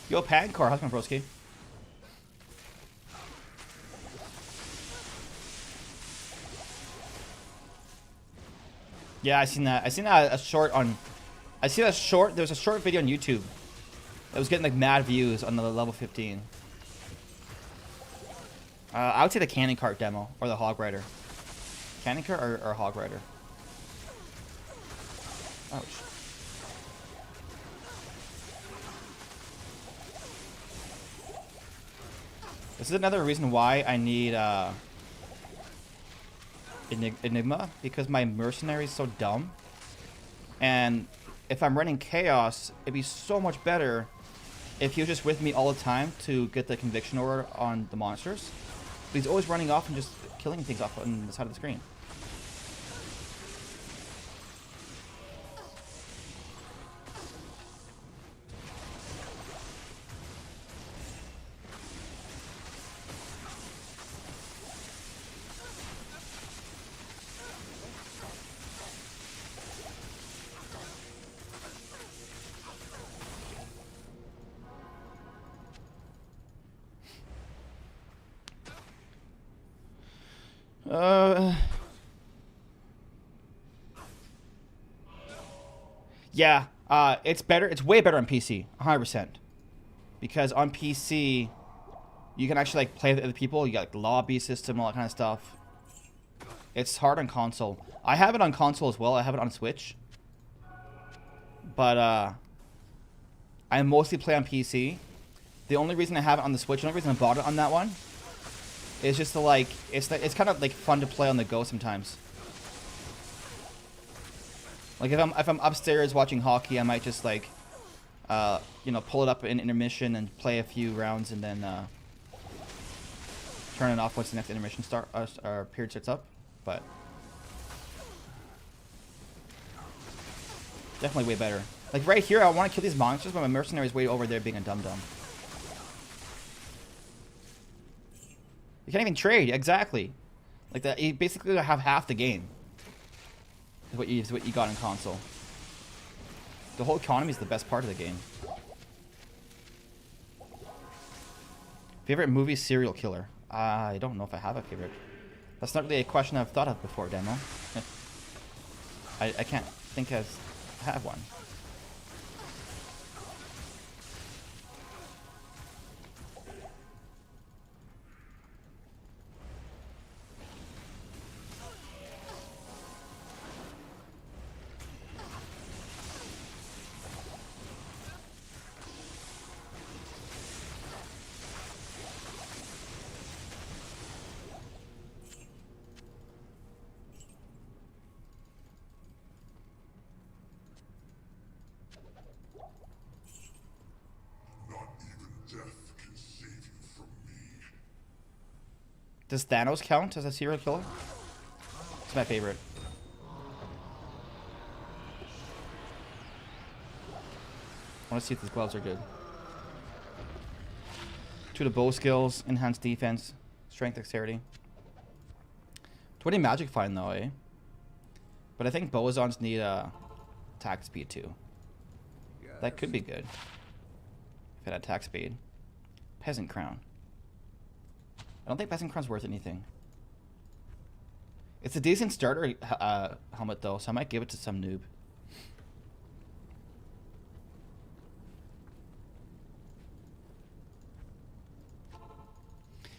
Yo, Pancor, how's my broski? Yeah, I seen that. I seen that a short on. I see that short. There was a short video on YouTube that was getting like mad views on the level 15. I would say the Cannon Cart demo or the Hog Rider. Mechanica or Hog Rider? Ouch. This is another reason why I need Enigma, because my mercenary is so dumb. And if I'm running Chaos, it'd be so much better if he was just with me all the time to get the conviction order on the monsters. But he's always running off and just killing things off on the side of the screen. Yeah, it's better. It's way better on PC, 100%. Because on PC, you can actually like play with other people. You got like the lobby system, all that kind of stuff. It's hard on console. I have it on console as well. I have it on Switch. But I mostly play on PC. The only reason I have it on the Switch, the only reason I bought it on that one, is just to like it's kind of like fun to play on the go sometimes. Like if I'm upstairs watching hockey, I might just like you know, pull it up in intermission and play a few rounds and then turn it off once the next intermission period starts up. But definitely way better. Like right here, I want to kill these monsters, but my mercenary is way over there being a dum-dum. You can't even trade, exactly. Like that, you basically have half the game. Is what you got in console. The whole economy is the best part of the game. Favorite movie serial killer? I don't know if I have a favorite. That's not really a question I've thought of before, Demo. I can't think I have one. Does Thanos count as a serial killer? It's my favorite. I want to see if these gloves are good. 2 to bow skills, enhanced defense, strength, dexterity. 20 magic fine though, eh? But I think Bozons need attack speed too. That could be good. If it had attack speed. Peasant crown. I don't think Peasant Crown's worth anything. It's a decent starter helmet though, so I might give it to some noob.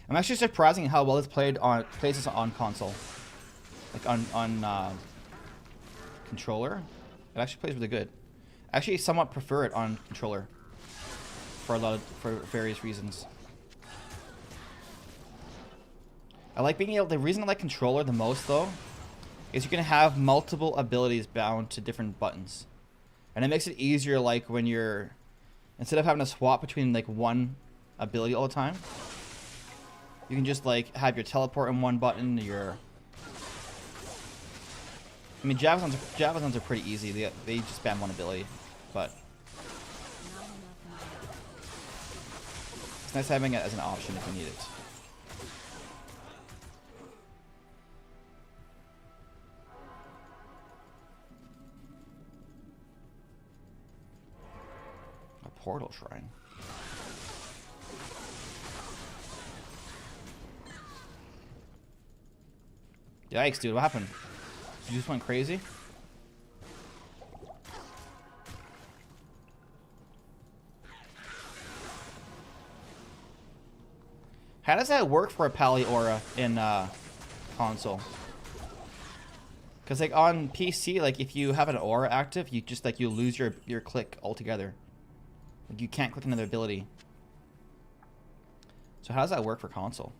I'm actually surprising how well it's plays on console. Like on controller. It actually plays really good. I actually somewhat prefer it on controller for various reasons. I like being able. The reason I like controller the most though is you can have multiple abilities bound to different buttons, and it makes it easier. Like when you're instead of having to swap between like one ability all the time, you can just like have your teleport in one button. I mean, javelins are pretty easy. They just spam one ability, but it's nice having it as an option if you need it. Portal shrine. Yikes, dude, what happened? You just went crazy? How does that work for a Pally Aura in console? Cause like on PC, like if you have an aura active, you just like you lose your click altogether. Like you can't click another ability. So how does that work for console?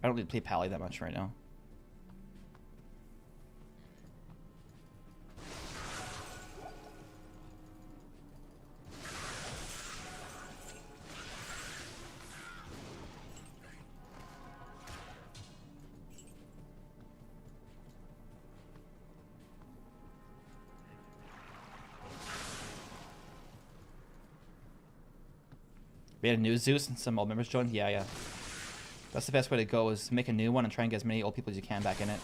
I don't really play Pally that much right now. We had a new Zeus and some old members joined. Yeah. That's the best way to go, is make a new one and try and get as many old people as you can back in it.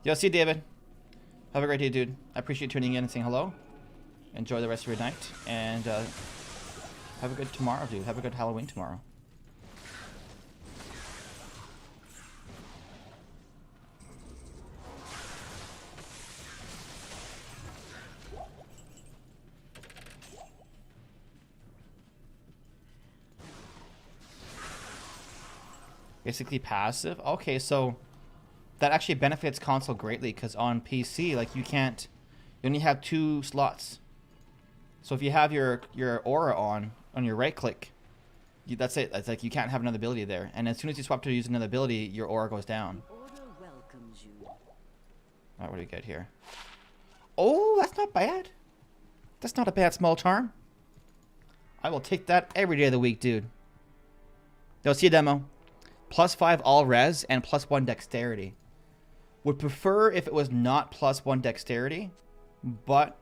Yo, see you, David. Have a great day, dude. I appreciate you tuning in and saying hello. Enjoy the rest of your night, and have a good tomorrow, dude. Have a good Halloween tomorrow. Basically passive. Okay, so that actually benefits console greatly, because on PC, like you only have 2 slots. So if you have your aura on your right click, that's it. It's like you can't have another ability there. And as soon as you swap to use another ability, your aura goes down. Alright, what do we get here? Oh, that's not bad. That's not a bad small charm. I will take that every day of the week, dude. Yo, see a demo. +5 all res and +1 dexterity. Would prefer if it was not +1 dexterity, but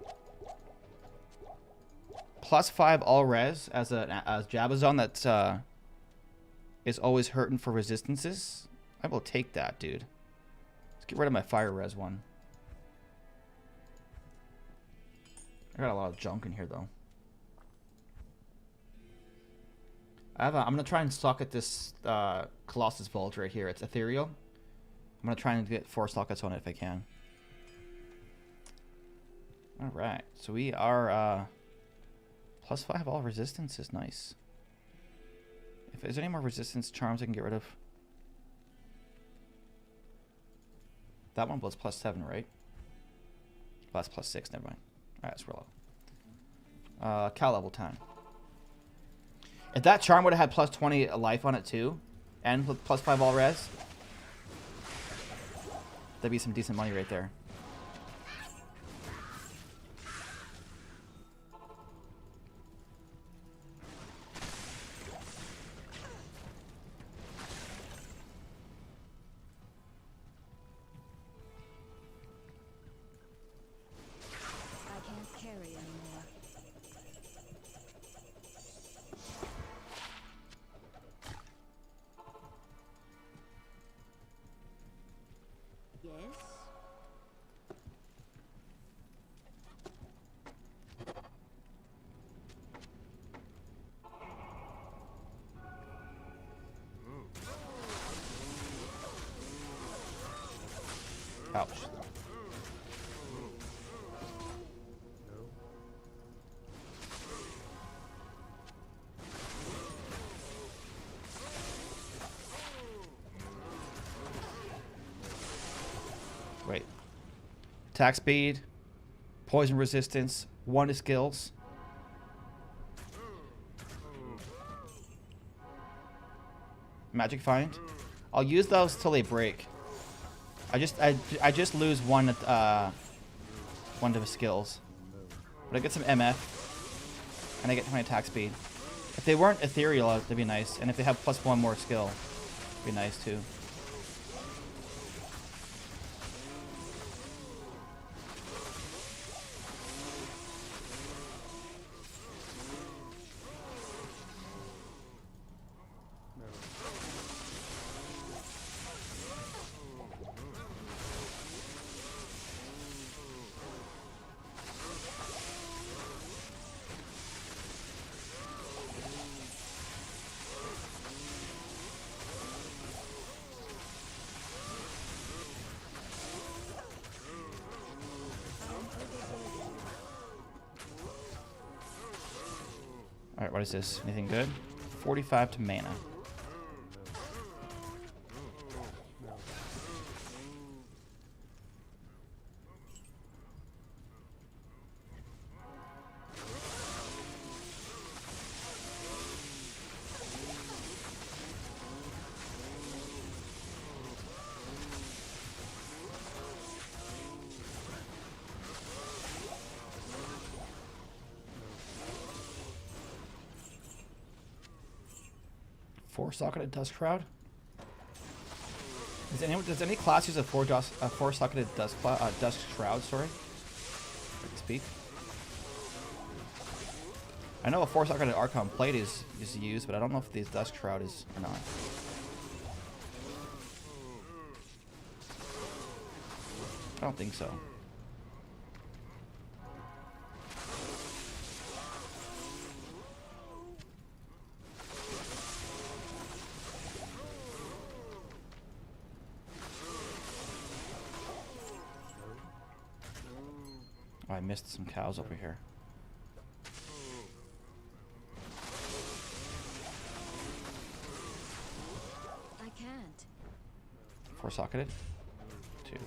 +5 all res as Jabazon that is always hurting for resistances. I will take that, dude. Let's get rid of my fire res one. I got a lot of junk in here though. I'm gonna try and socket this Colossus Vault right here. It's ethereal. I'm gonna try and get 4 sockets on it if I can. All right, so we are +5 all resistance is nice. If there's any more resistance charms I can get rid of. That one was +7, right? Well, that's +6. Never mind. All right, let's roll up. Cal level 10. If that charm would have had +20 life on it too, and +5 all res, that'd be some decent money right there. I can't carry anymore. Yes? Ouch. Wait. Attack speed, poison resistance, 1 to skills. Magic find. I'll use those till they break. I just lose one to the skills. But I get some MF and I get 20 attack speed. If they weren't ethereal, that'd be nice. And if they have +1 more skill, it'd be nice too. Alright, what is this? Anything good? 45 to mana. Four-socketed Dust Shroud. Does any class use a four-socketed Dust Shroud? Sorry, I can speak. I know a four-socketed Archon Plate is used, but I don't know if the Dust Shroud is or not. I don't think so. Oh, I missed some cows over here. I can't. Four-socketed? 2.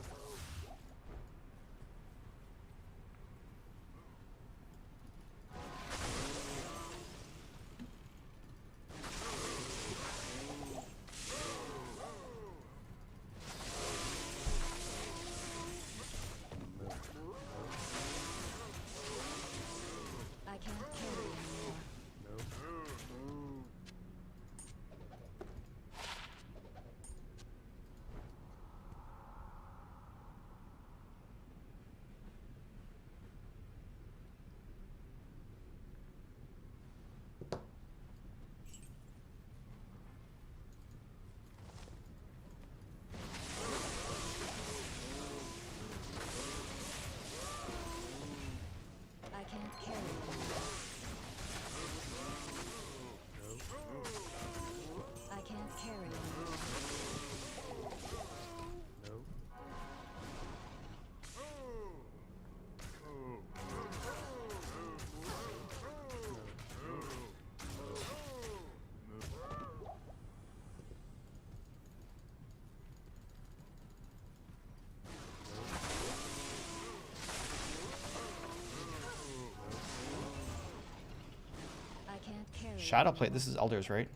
Shadow Plate. This is Elder's, right?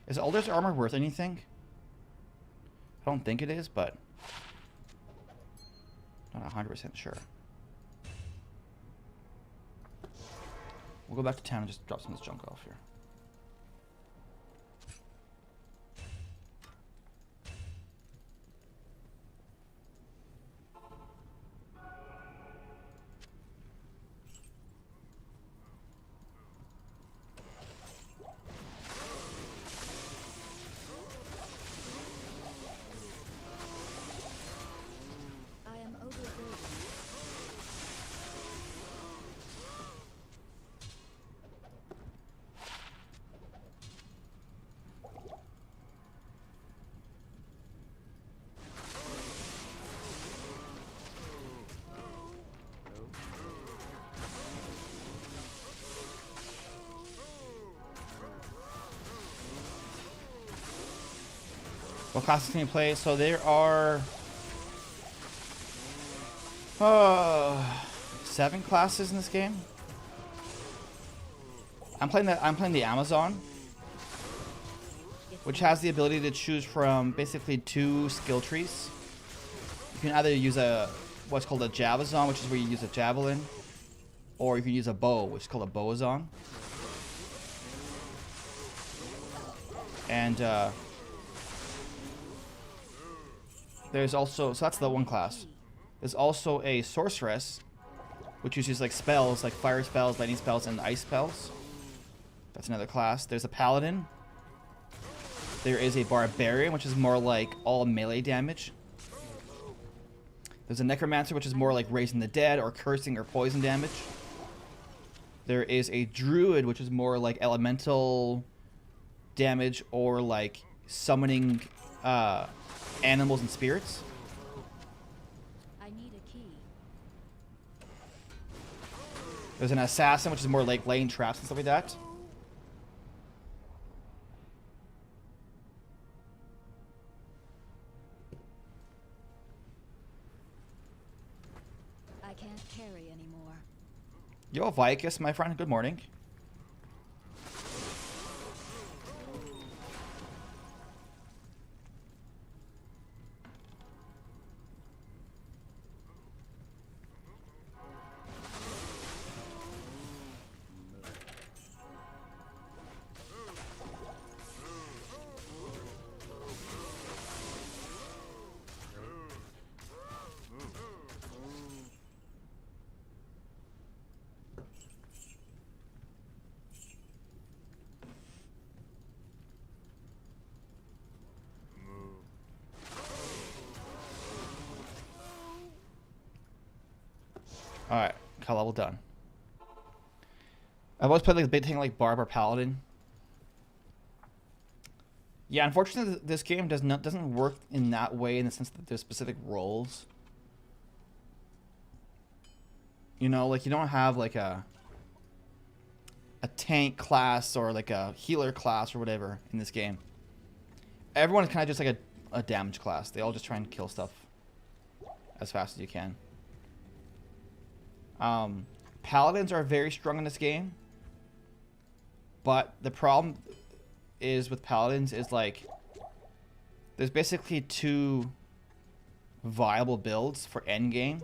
Is Elder's armor worth anything? I don't think it is, but not 100% sure. We'll go back to town and just drop some of this junk off here. What classes can you play? So there are 7 classes in this game. I'm playing the Amazon, which has the ability to choose from basically 2 skill trees. You can either use what's called a Javazon, which is where you use a javelin, or you can use a bow, which is called a Bowazon. And there's also, so that's the one class. There's also a sorceress, which uses like spells, like fire spells, lightning spells, and ice spells. That's another class. There's a paladin. There is a barbarian, which is more like all melee damage. There's a necromancer, which is more like raising the dead or cursing or poison damage. There is a druid, which is more like elemental damage or like summoning animals and spirits. I need a key. There's an assassin, which is more like laying traps and stuff like that. I can't carry anymore. Yo, Vicus, my friend. Good morning. Alright, call level done. I've always played like a big thing like Barb or Paladin. Yeah, unfortunately this game doesn't work in that way in the sense that there's specific roles. You know, like you don't have like a tank class or like a healer class or whatever in this game. Everyone's kind of just like a damage class. They all just try and kill stuff as fast as you can. Paladins are very strong in this game, but the problem is with Paladins is like there's basically two viable builds for endgame.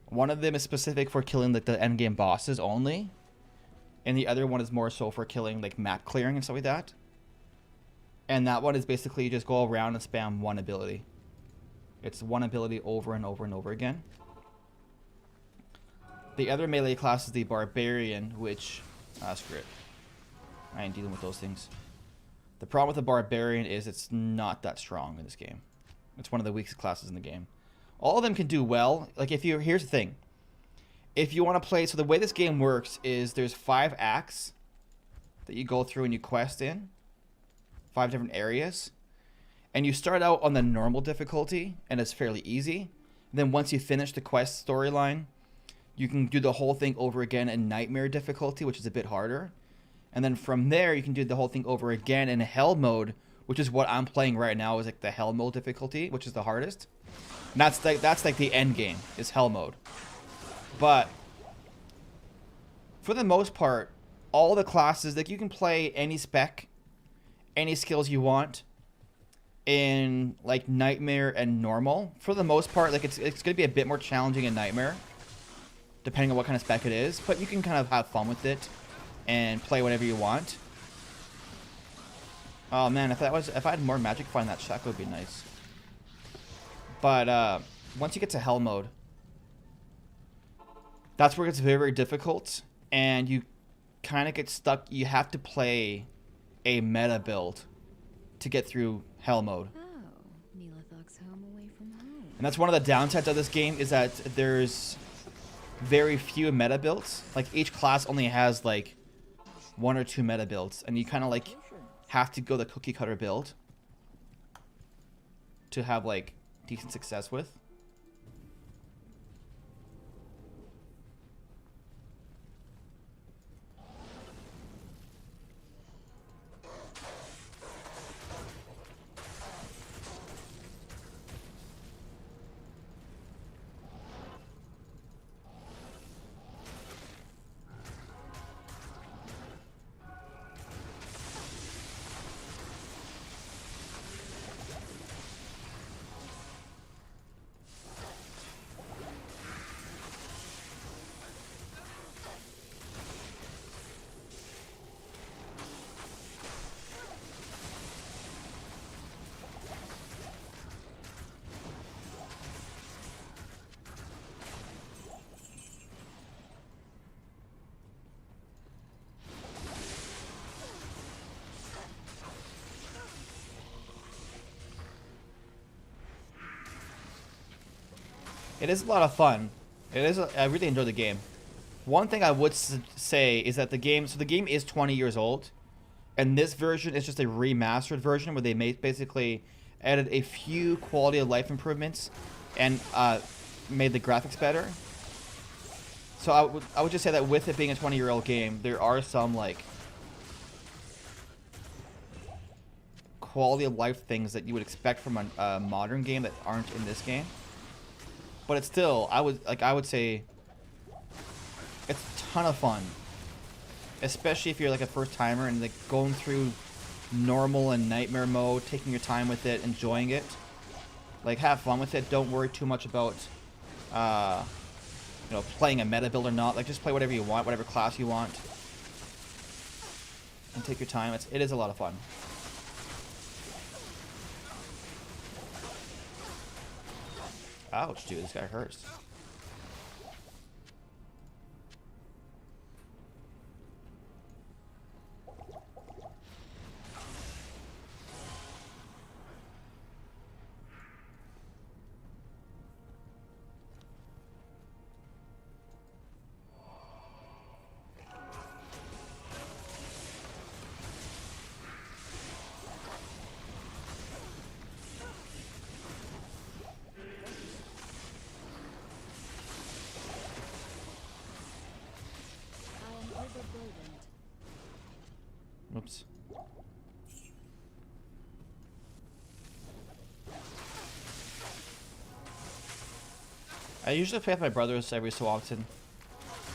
One of them is specific for killing like the endgame bosses only, and the other one is more so for killing like map clearing and stuff like that. And that one is basically you just go around and spam one ability. It's one ability over and over and over again. The other melee class is the Barbarian, which... screw it. I ain't dealing with those things. The problem with the Barbarian is it's not that strong in this game. It's one of the weakest classes in the game. All of them can do well. Like, if you... Here's the thing. If you want to play... So the way this game works is there's 5 acts that you go through and you quest in. 5 different areas. And you start out on the normal difficulty, and it's fairly easy. And then once you finish the quest storyline... You can do the whole thing over again in Nightmare difficulty, which is a bit harder. And then from there, you can do the whole thing over again in Hell mode, which is what I'm playing right now, is like the Hell mode difficulty, which is the hardest. And that's like the end game, is Hell mode. But for the most part, all the classes, like you can play any spec, any skills you want in like Nightmare and Normal. For the most part, like it's going to be a bit more challenging in Nightmare, depending on what kind of spec it is, but you can kind of have fun with it and play whatever you want. Oh man, if I had more magic find that shack would be nice. But once you get to Hell mode, that's where it gets very, very difficult, and you kind of get stuck. You have to play a meta build to get through Hell mode. Oh, Neelathog's home away from home. And that's one of the downsides of this game, is that there's very few meta builds. Like each class only has like 1 or 2 meta builds, and you kind of like have to go the cookie cutter build to have like decent success with. It is a lot of fun. I really enjoy the game. One thing I would say is that the game is 20 years old, and this version is just a remastered version where they basically added a few quality of life improvements and made the graphics better. So I would just say that with it being a 20-year-old game, there are some like quality of life things that you would expect from a modern game that aren't in this game. But it's still, I would say it's a ton of fun, especially if you're like a first timer and like going through normal and nightmare mode, taking your time with it, enjoying it. Like, have fun with it. Don't worry too much about you know, playing a meta build or not. Like, just play whatever you want, whatever class you want, and take your time. It is a lot of fun. Ouch, dude, this guy hurts. Oops. I usually play with my brothers every so often,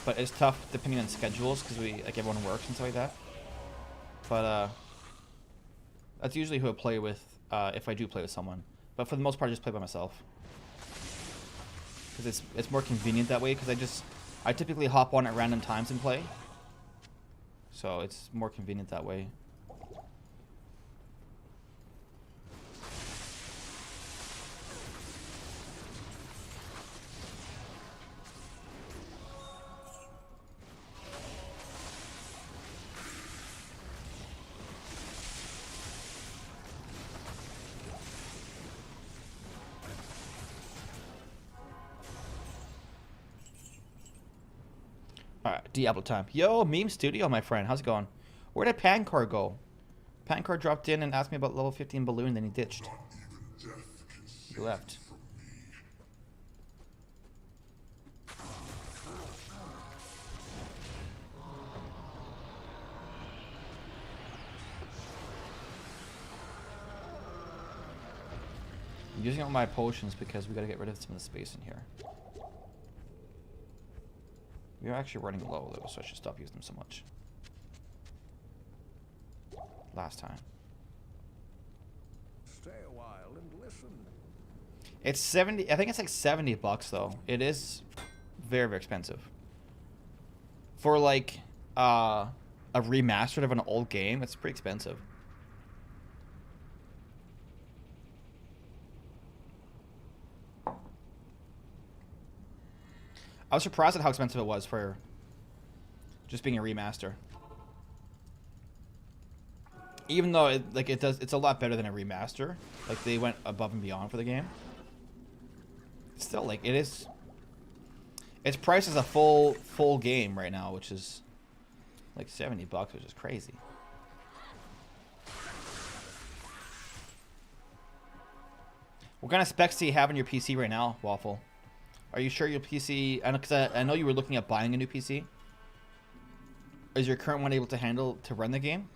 but it's tough depending on schedules because like everyone works and stuff like that. But that's usually who I play with if I do play with someone. But for the most part, I just play by myself because it's more convenient that way. Because I typically hop on at random times and play. So it's more convenient that way. Alright, Diablo time. Yo, Meme Studio, my friend. How's it going? Where did Pancor go? Pancor dropped in and asked me about level 15 balloon, then he ditched. He left. I'm using all my potions because we gotta get rid of some of the space in here. We're actually running low though, so I should stop using them so much. Last time. Stay a while and listen. It's 70, I think it's like $70 though. It is very, very expensive. For like a remastered of an old game, it's pretty expensive. I was surprised at how expensive it was for just being a remaster. Even though it's a lot better than a remaster. Like they went above and beyond for the game. Still, like it's priced as a full game right now, which is like $70, which is crazy. What kind of specs do you have on your PC right now, Waffle? Are you sure your PC... I know you were looking at buying a new PC. Is your current one able to handle to run the game?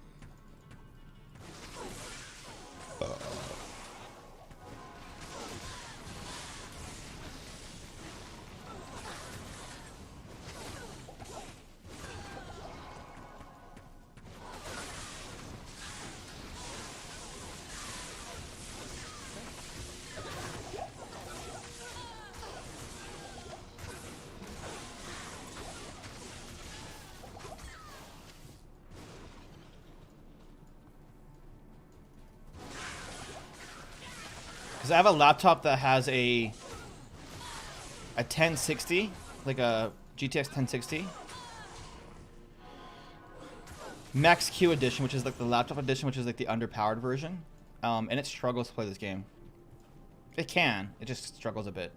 Because I have a laptop that has a 1060, like a GTX 1060. Max Q edition, which is like the laptop edition, which is like the underpowered version. And it struggles to play this game. It can. It just struggles a bit.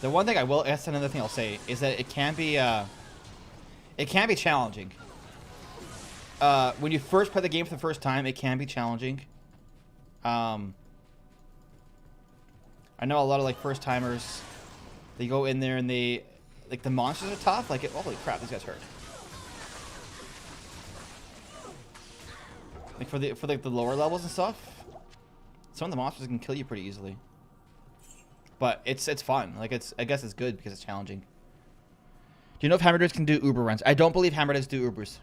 The one thing that's another thing I'll say, is that it can be challenging. when you first play the game for the first time, it can be challenging. I know a lot of like first timers, they go in there and they like the monsters are tough. Like, holy crap, these guys hurt. Like for like the lower levels and stuff, some of the monsters can kill you pretty easily. But it's fun. Like I guess it's good because it's challenging. Do you know if hammerders can do Uber runs? I don't believe hammerders do Ubers.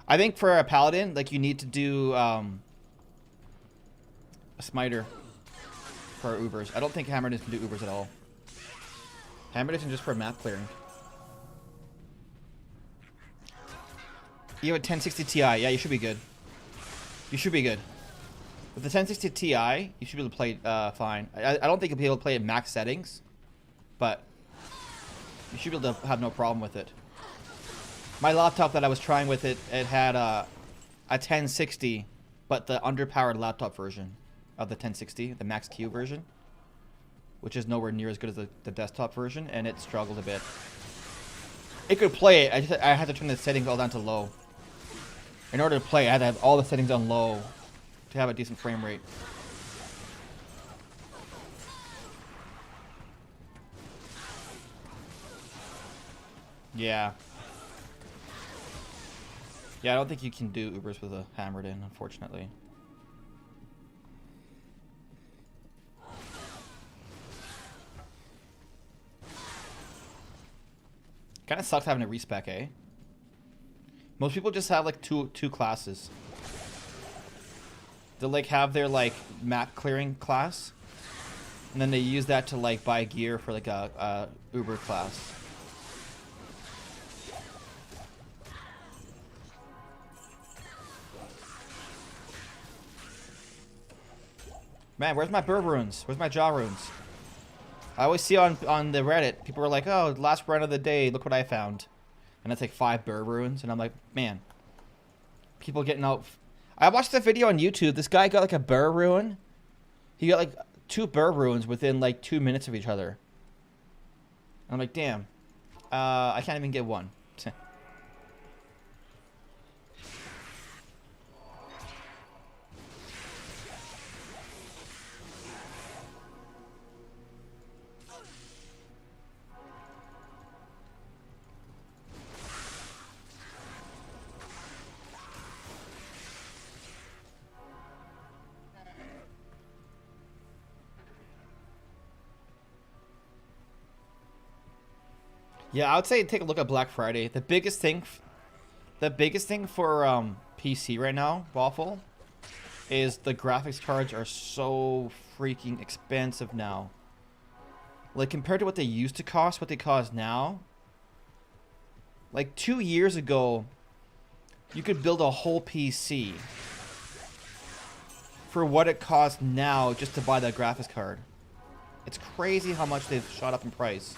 I think for a paladin, like you need to do a smiter for Ubers. I don't think hammerders can do Ubers at all. Hammerders are just for map clearing. You have a 1060 Ti. Yeah, you should be good. You should be good. With the 1060 Ti, you should be able to play fine. I don't think you'll be able to play at max settings, but you should be able to have no problem with it. My laptop that I was trying with it, it had a 1060, but the underpowered laptop version of the 1060, the Max Q version, which is nowhere near as good as the desktop version, and it struggled a bit. It could play it, I had to turn the settings all down to low. In order to play, I had to have all the settings on low to have a decent frame rate. Yeah. Yeah, I don't think you can do Ubers with a hammered in, unfortunately. Kind of sucks having a respec, eh? Most people just have like two classes. They'll like have their like map clearing class, and then they use that to like buy gear for like a Uber class. Man, where's my burr runes? Where's my jaw runes? I always see on the Reddit, people are like, oh, last run of the day, look what I found. And that's like 5 burr runes. And I'm like, man, people getting out. I watched a video on YouTube. This guy got like a burr rune. He got like 2 burr runes within like 2 minutes of each other. And I'm like, damn. I can't even get one. Yeah, I would say take a look at Black Friday. The biggest thing for PC right now, Waffle, is the graphics cards are so freaking expensive now. Like compared to what they used to cost, what they cost now. Like 2 years ago, you could build a whole PC for what it costs now just to buy that graphics card. It's crazy how much they've shot up in price.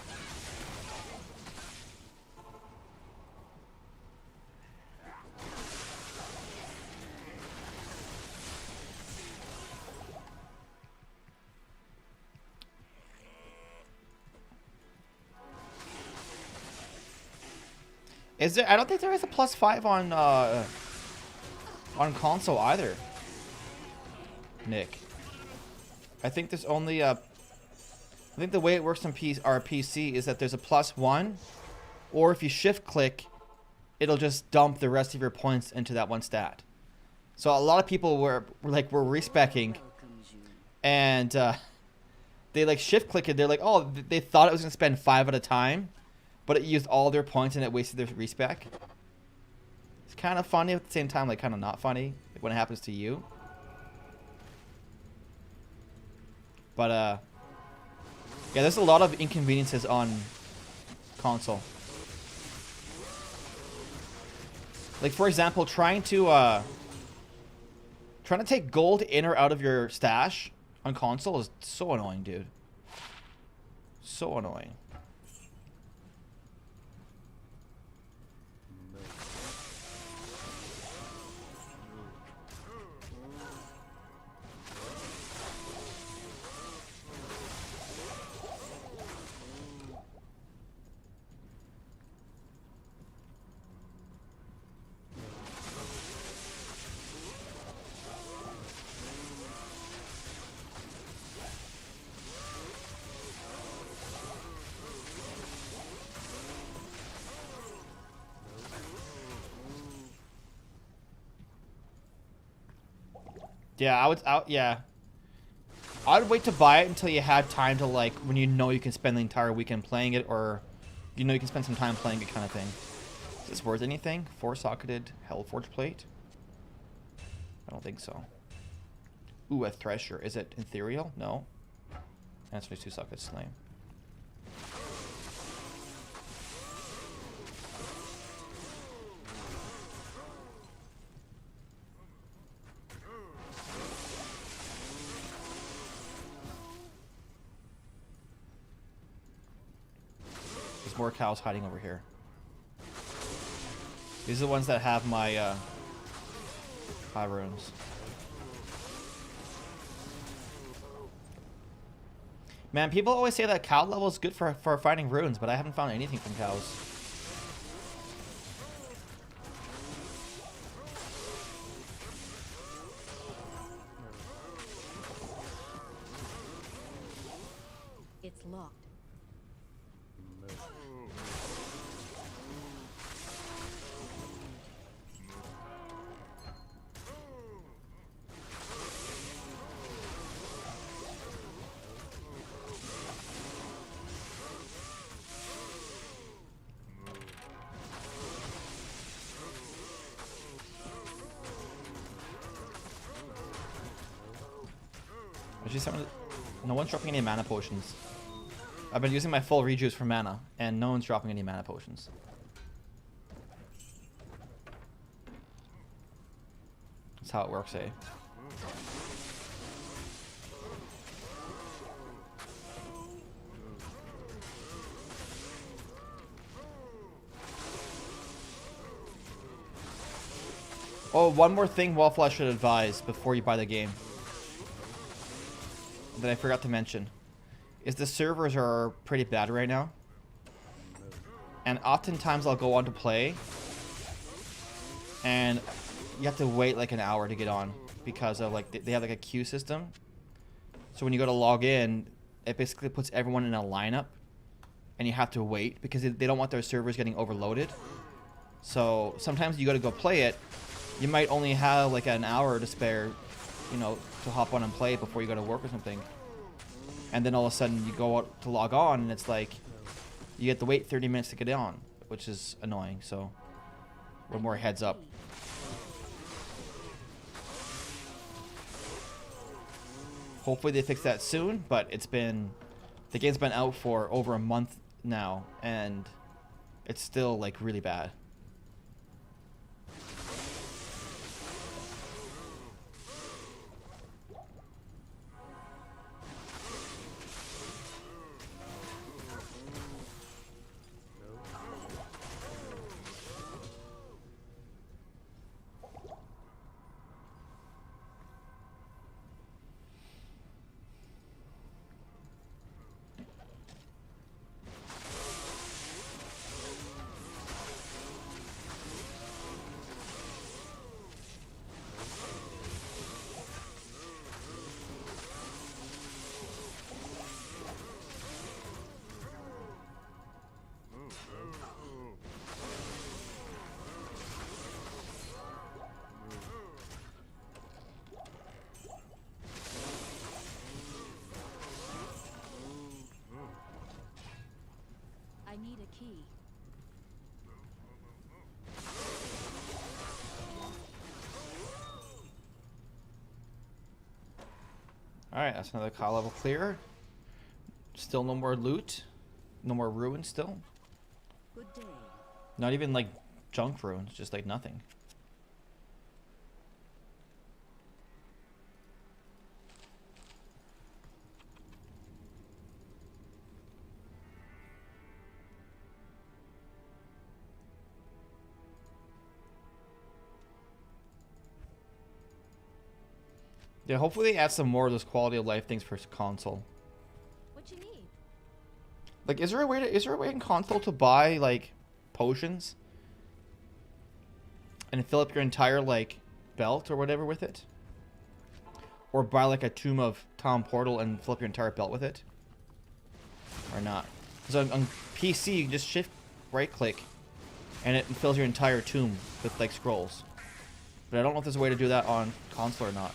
Is there? I don't think there is a +5 on console either. Nick, I think there's only a. I think the way it works on our PC is that there's a +1, or if you shift click, it'll just dump the rest of your points into that one stat. So a lot of people were respecking, and they like shift click it. They're like, oh, they thought it was gonna spend 5 at a time. But it used all their points and it wasted their respec. It's kind of funny at the same time, like kind of not funny when it happens to you. But yeah, there's a lot of inconveniences on console. Like for example, trying to take gold in or out of your stash on console is so annoying, dude. So annoying. Yeah, yeah. I'd wait to buy it until you had time to, like, when you know you can spend the entire weekend playing it, or you know you can spend some time playing it kind of thing. Is this worth anything? 4-socketed Hellforge plate? I don't think so. Ooh, a Thresher. Is it ethereal? No. That's only 2 sockets. Lame. There's more cows hiding over here. These are the ones that have my high runes. Man, people always say that cow level is good for finding runes, but I haven't found anything from cows. It's locked. Actually, no one's dropping any mana potions. I've been using my full rejuice for mana, and no one's dropping any mana potions. That's how it works, eh? Oh, one more thing Waffle I should advise before you buy the game that I forgot to mention is the servers are pretty bad right now, and oftentimes I'll go on to play and you have to wait like an hour to get on because of like they have like a queue system. So when you go to log in, it basically puts everyone in a lineup and you have to wait because they don't want their servers getting overloaded. So sometimes you got to go play it, you might only have like an hour to spare, you know, to hop on and play before you go to work or something. And then all of a sudden you go out to log on and it's like you get to wait 30 minutes to get on, which is annoying. So one more heads up. Hopefully they fix that soon, but the game's been out for over a month now and it's still like really bad. I need a key. Alright, that's another cow level clear. Still no more loot. No more ruins still. Good day. Not even like junk ruins, just like nothing. Yeah, hopefully they add some more of those quality of life things for console. What you need? Like, is there a way in console to buy like potions and fill up your entire like belt or whatever with it, or buy like a Tomb of Tom Portal and fill up your entire belt with it, or not? Because on PC you can just shift right click and it fills your entire tomb with like scrolls. But I don't know if there's a way to do that on console or not.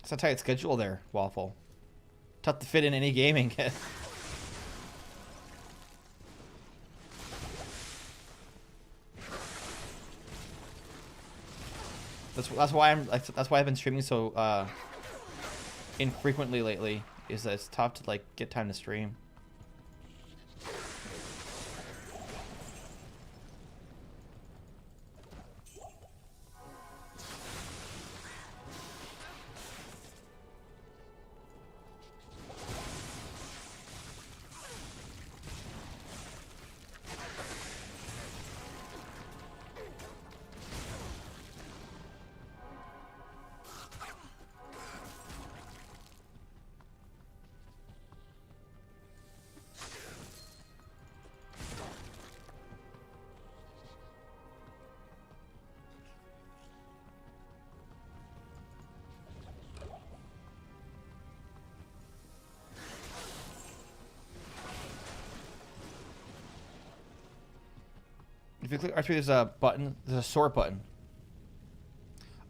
It's a tight schedule there, Waffle. Tough to fit in any gaming. That's why I've been streaming so infrequently lately. Is that it's tough to like get time to stream. If you click R3, there's a button. There's a sort button.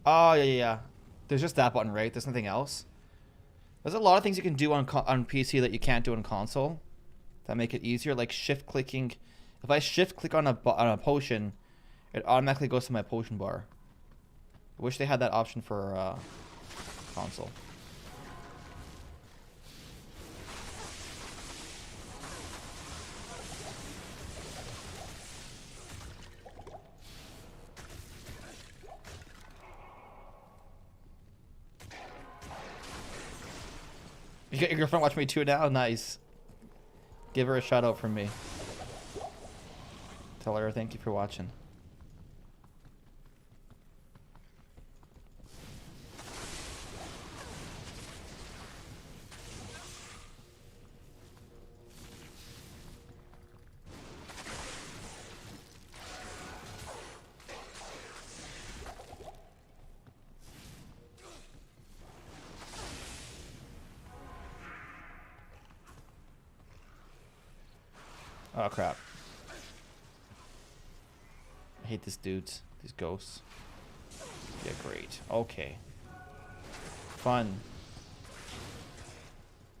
Oh, yeah. There's just that button, right? There's nothing else. There's a lot of things you can do on PC that you can't do on console that make it easier, like shift clicking. If I shift click on a potion, it automatically goes to my potion bar. I wish they had that option for console. Your girlfriend watch me too now? Nice. Give her a shout out from me. Tell her thank you for watching. Oh crap. I hate these dudes. These ghosts. Yeah, great. Okay. Fun.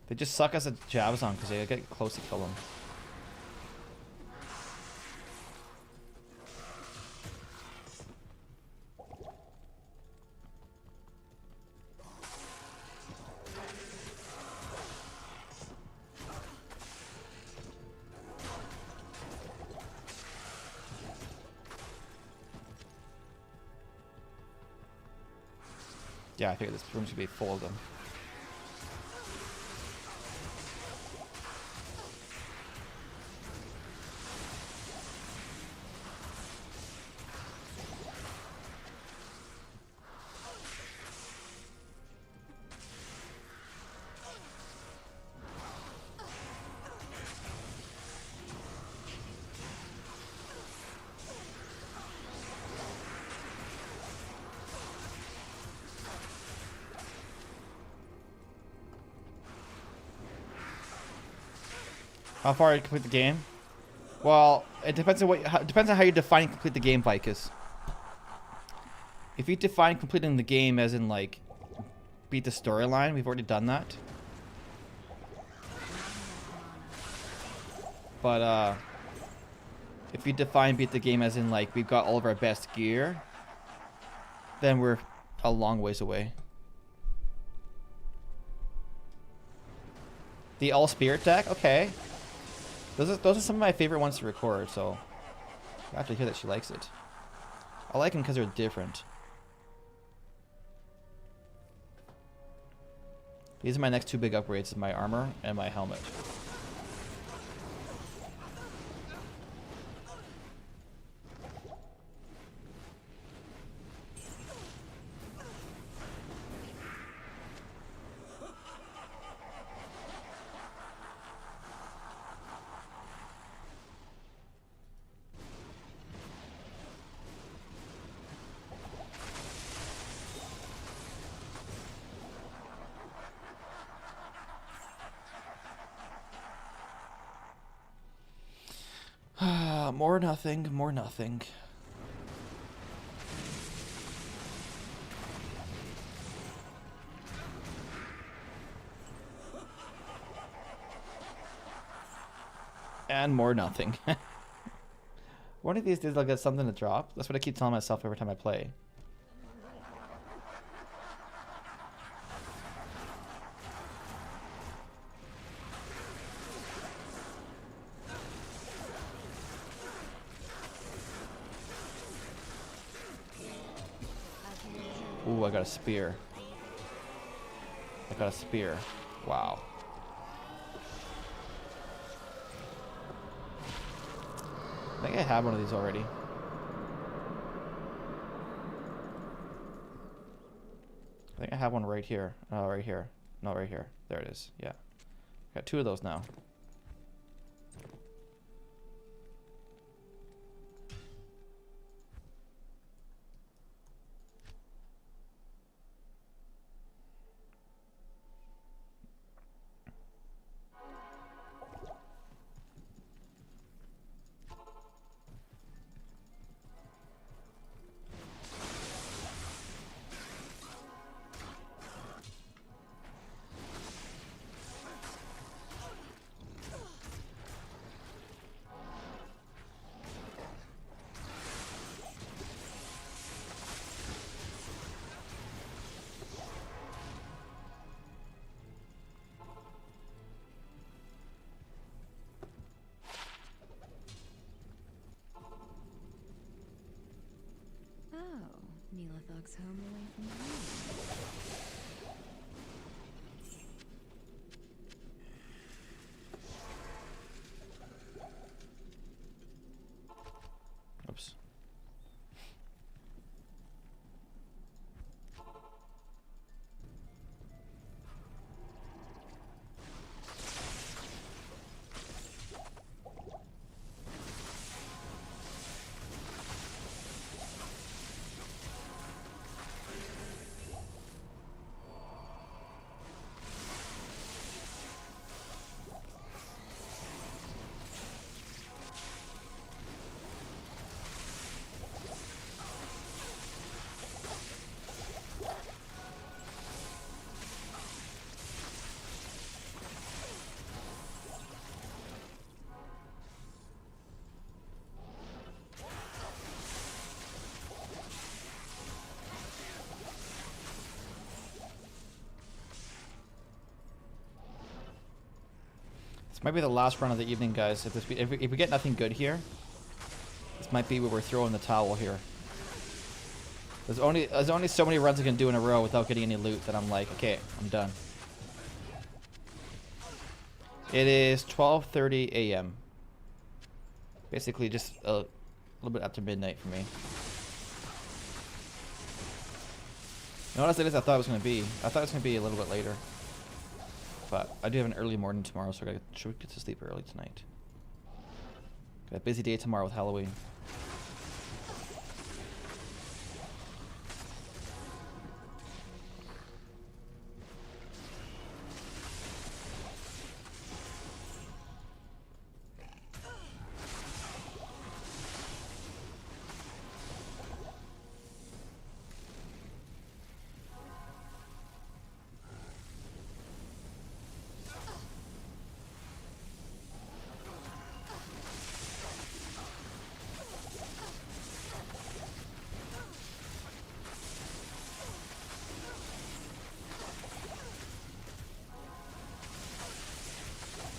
They just suck us at jabs on because they get close to kill them. Yeah, I figured this room should be full of them. How far you complete the game? Well, it depends on how you define complete the game, Vicus. If you define completing the game as in like beat the storyline, we've already done that. But if you define beat the game as in like we've got all of our best gear, then we're a long ways away. The all spirit deck, okay. Those are some of my favorite ones to record, so I have to hear that she likes it. I like them because they're different. These are my next two big upgrades: my armor and my helmet. More nothing, more nothing. And more nothing. One of these days I'll get something to drop. That's what I keep telling myself every time I play. Ooh, I got a spear. I got a spear. Wow. I think I have one of these already. I think I have one right here. Oh, right here. No, right here. There it is. Yeah. Got 2 of those now. Neelathog's home away from home. Oops. This might be the last run of the evening, guys. If we get nothing good here, this might be where we're throwing the towel here. There's only so many runs I can do in a row without getting any loot that I'm like, okay, I'm done. It is 12:30 a.m. Basically just a little bit after midnight for me. Not as late as I thought it was going to be. I thought it was going to be a little bit later. But I do have an early morning tomorrow, so I should get to sleep early tonight. Got a busy day tomorrow with Halloween.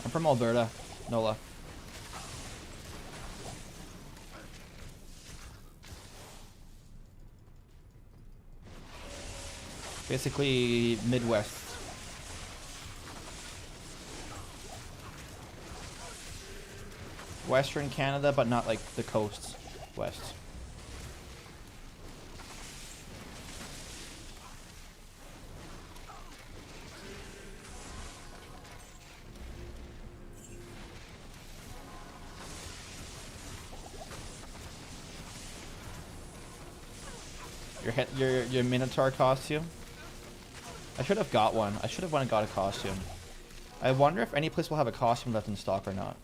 I'm from Alberta, Nola. Basically, Midwest. Western Canada, but not like the coast west. Your Minotaur costume? I should have got one. I should have went and got a costume. I wonder if any place will have a costume left in stock or not.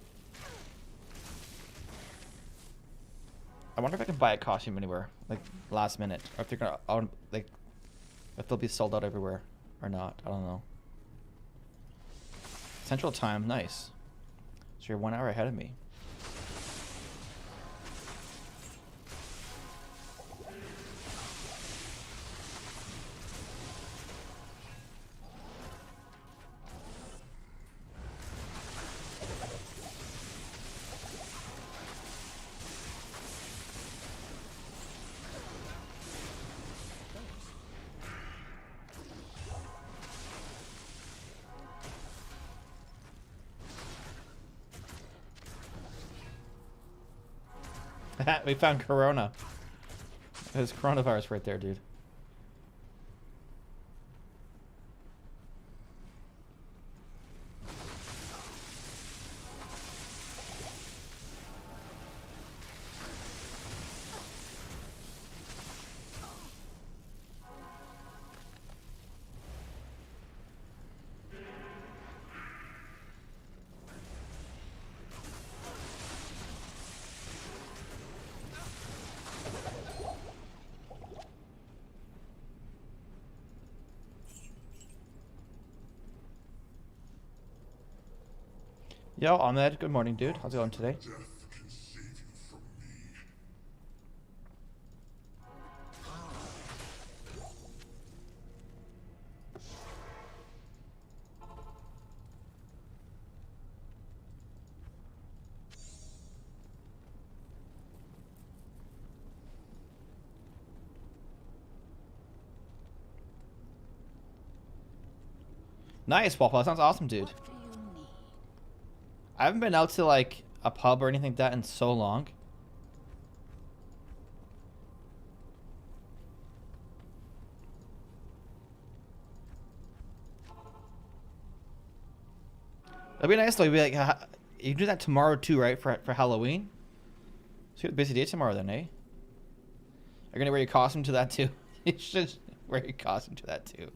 I wonder if I can buy a costume anywhere, like last minute, or if they're gonna, like, if they'll be sold out everywhere or not. I don't know. Central Time, nice. So you're 1 hour ahead of me. We found Corona. There's coronavirus right there, dude. Yo, Ahmed. Good morning, dude. How's it going today? Death can save you from me. Nice, Waffle. That sounds awesome, dude. What do you need? I haven't been out to like a pub or anything like that in so long. That'd be nice though. You'd be like, you do that tomorrow too, right? For Halloween. So you have a busy day tomorrow then, eh? You're gonna wear your costume to that too. You should wear your costume to that too.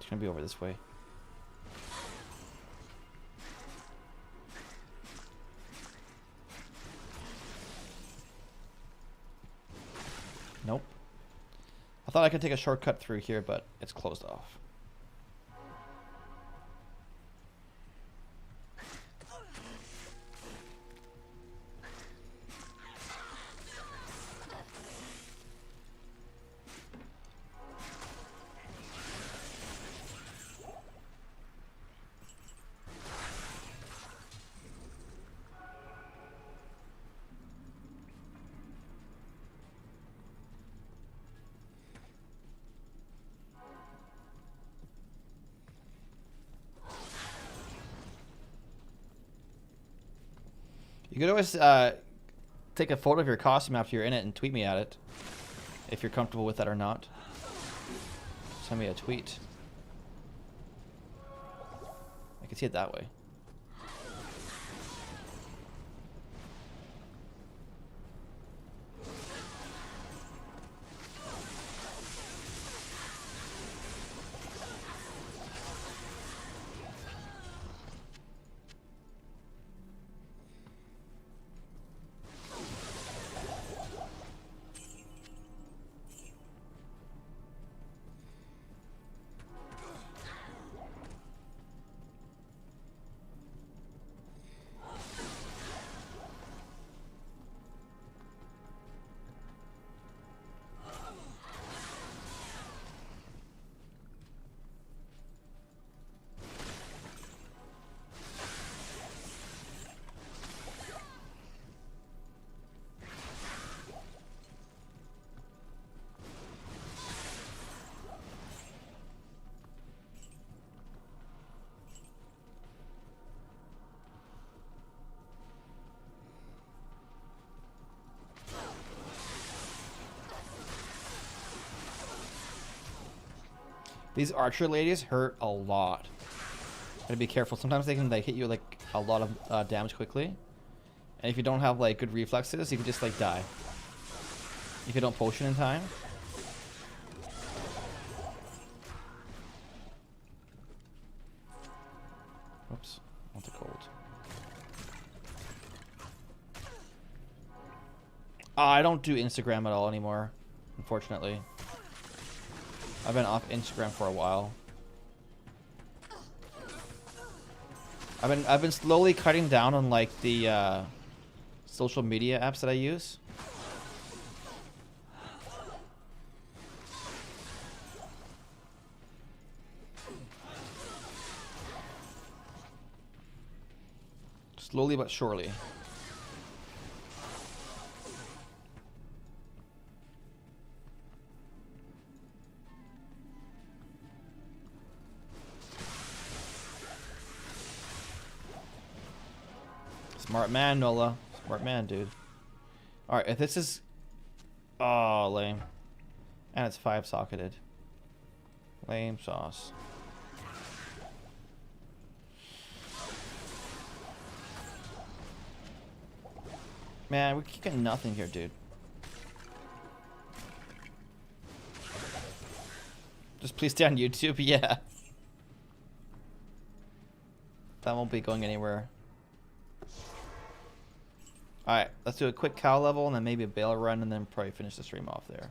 It's gonna be over this way. Nope. I thought I could take a shortcut through here, but it's closed off. You could always take a photo of your costume after you're in it and tweet me at it, if you're comfortable with that or not. Send me a tweet. I can see it that way. These archer ladies hurt a lot. Gotta be careful. Sometimes they can like hit you like a lot of damage quickly, and if you don't have like good reflexes, you can just like die if you don't potion in time. Oops, I want the cold. I don't do Instagram at all anymore, unfortunately. I've been off Instagram for a while. I've been slowly cutting down on like the social media apps that I use. Slowly but surely. Smart man, Nola. Smart man, dude. Alright, if this is... Oh, lame. And it's 5-socketed. Lame sauce. Man, we keep getting nothing here, dude. Just please stay on YouTube? Yeah. That won't be going anywhere. Alright, let's do a quick cow level and then maybe a bale run and then probably finish the stream off there.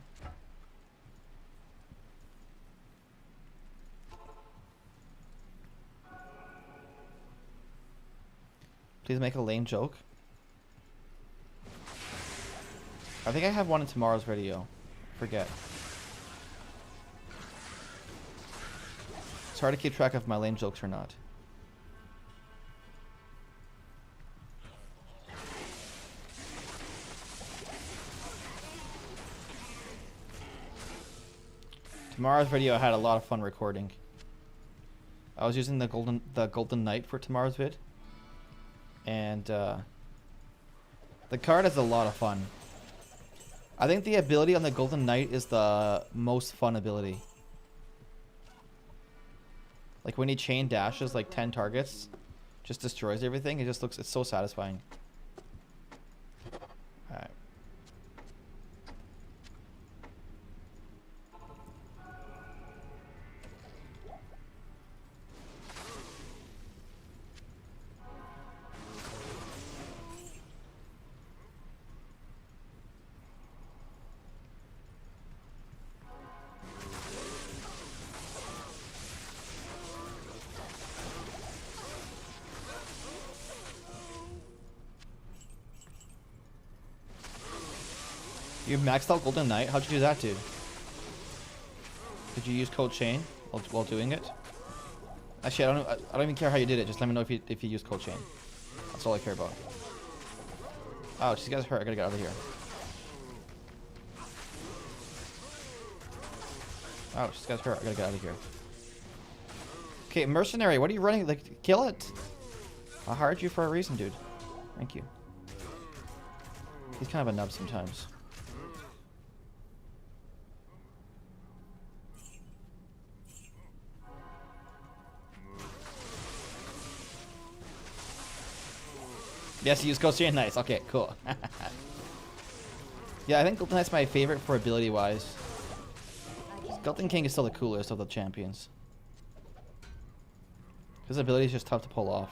Please make a lame joke. I think I have one in tomorrow's video. Forget. It's hard to keep track of my lame jokes or not. Tomorrow's video I had a lot of fun recording. I was using the golden knight for tomorrow's vid. And the card is a lot of fun. I think the ability on the golden knight is the most fun ability. Like when he chain dashes like 10 targets, just destroys everything. It just looks, it's so satisfying. Alright. You maxed out Golden Knight? How'd you do that, dude? Did you use Cold Chain while doing it? Actually, I don't even care how you did it. Just let me know if you used Cold Chain. That's all I care about. Oh, this guy's hurt. I gotta get out of here. Oh, this guy's hurt. I gotta get out of here. Okay, Mercenary, what are you running? Like, kill it. I hired you for a reason, dude. Thank you. He's kind of a nub sometimes. Yes, you use Ghost Chain. Nice. Okay, cool. Yeah, I think Golden Knight's my favorite for ability-wise. Skeleton King is still the coolest of the champions. His ability is just tough to pull off.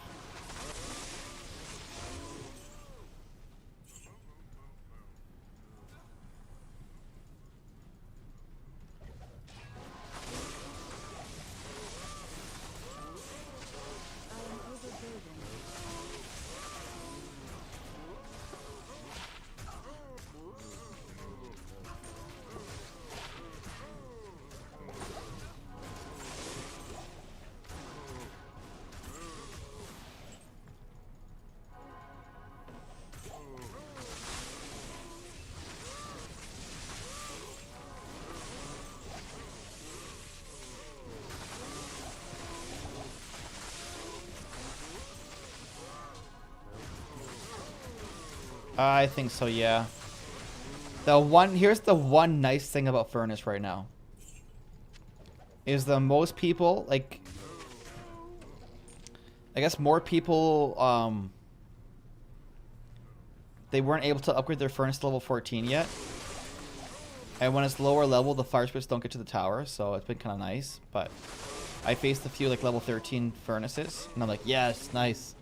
I think so, yeah. Here's the one nice thing about Furnace right now. is the most people, like, I guess more people, they weren't able to upgrade their furnace to level 14 yet. And when it's lower level, the fire spirits don't get to the tower, so it's been kind of nice. But I faced a few like level 13 furnaces, and I'm like, yes, nice.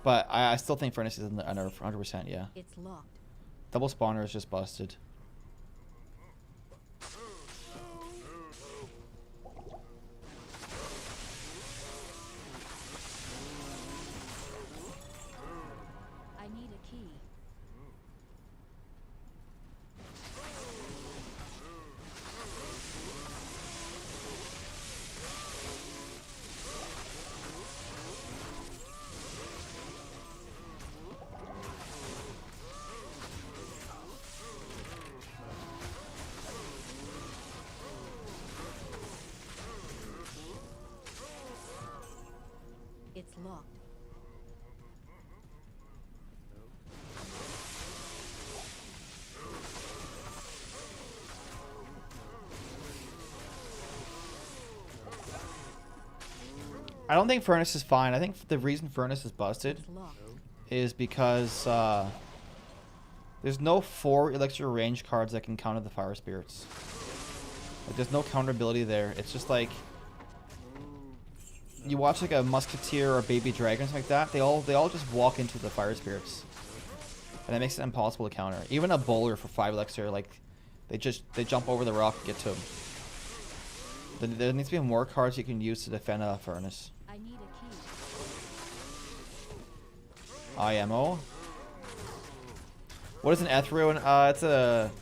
But I still think furnaces are under 100%, yeah. It's locked. Double spawner is just busted. I need a key. It's locked. I don't think furnace is fine. I think the reason furnace is busted It's locked. is because there's no 4 elixir range cards that can counter the fire spirits. Like, there's no counter ability there. It's just like you watch like a musketeer or baby dragon, something like that. They all just walk into the fire spirits, and that makes it impossible to counter. Even a bowler for 5 elixir, like they jump over the rock and get to him. There needs to be more cards you can use to defend a furnace. I need a key. IMO. What is an Eth rune? It's a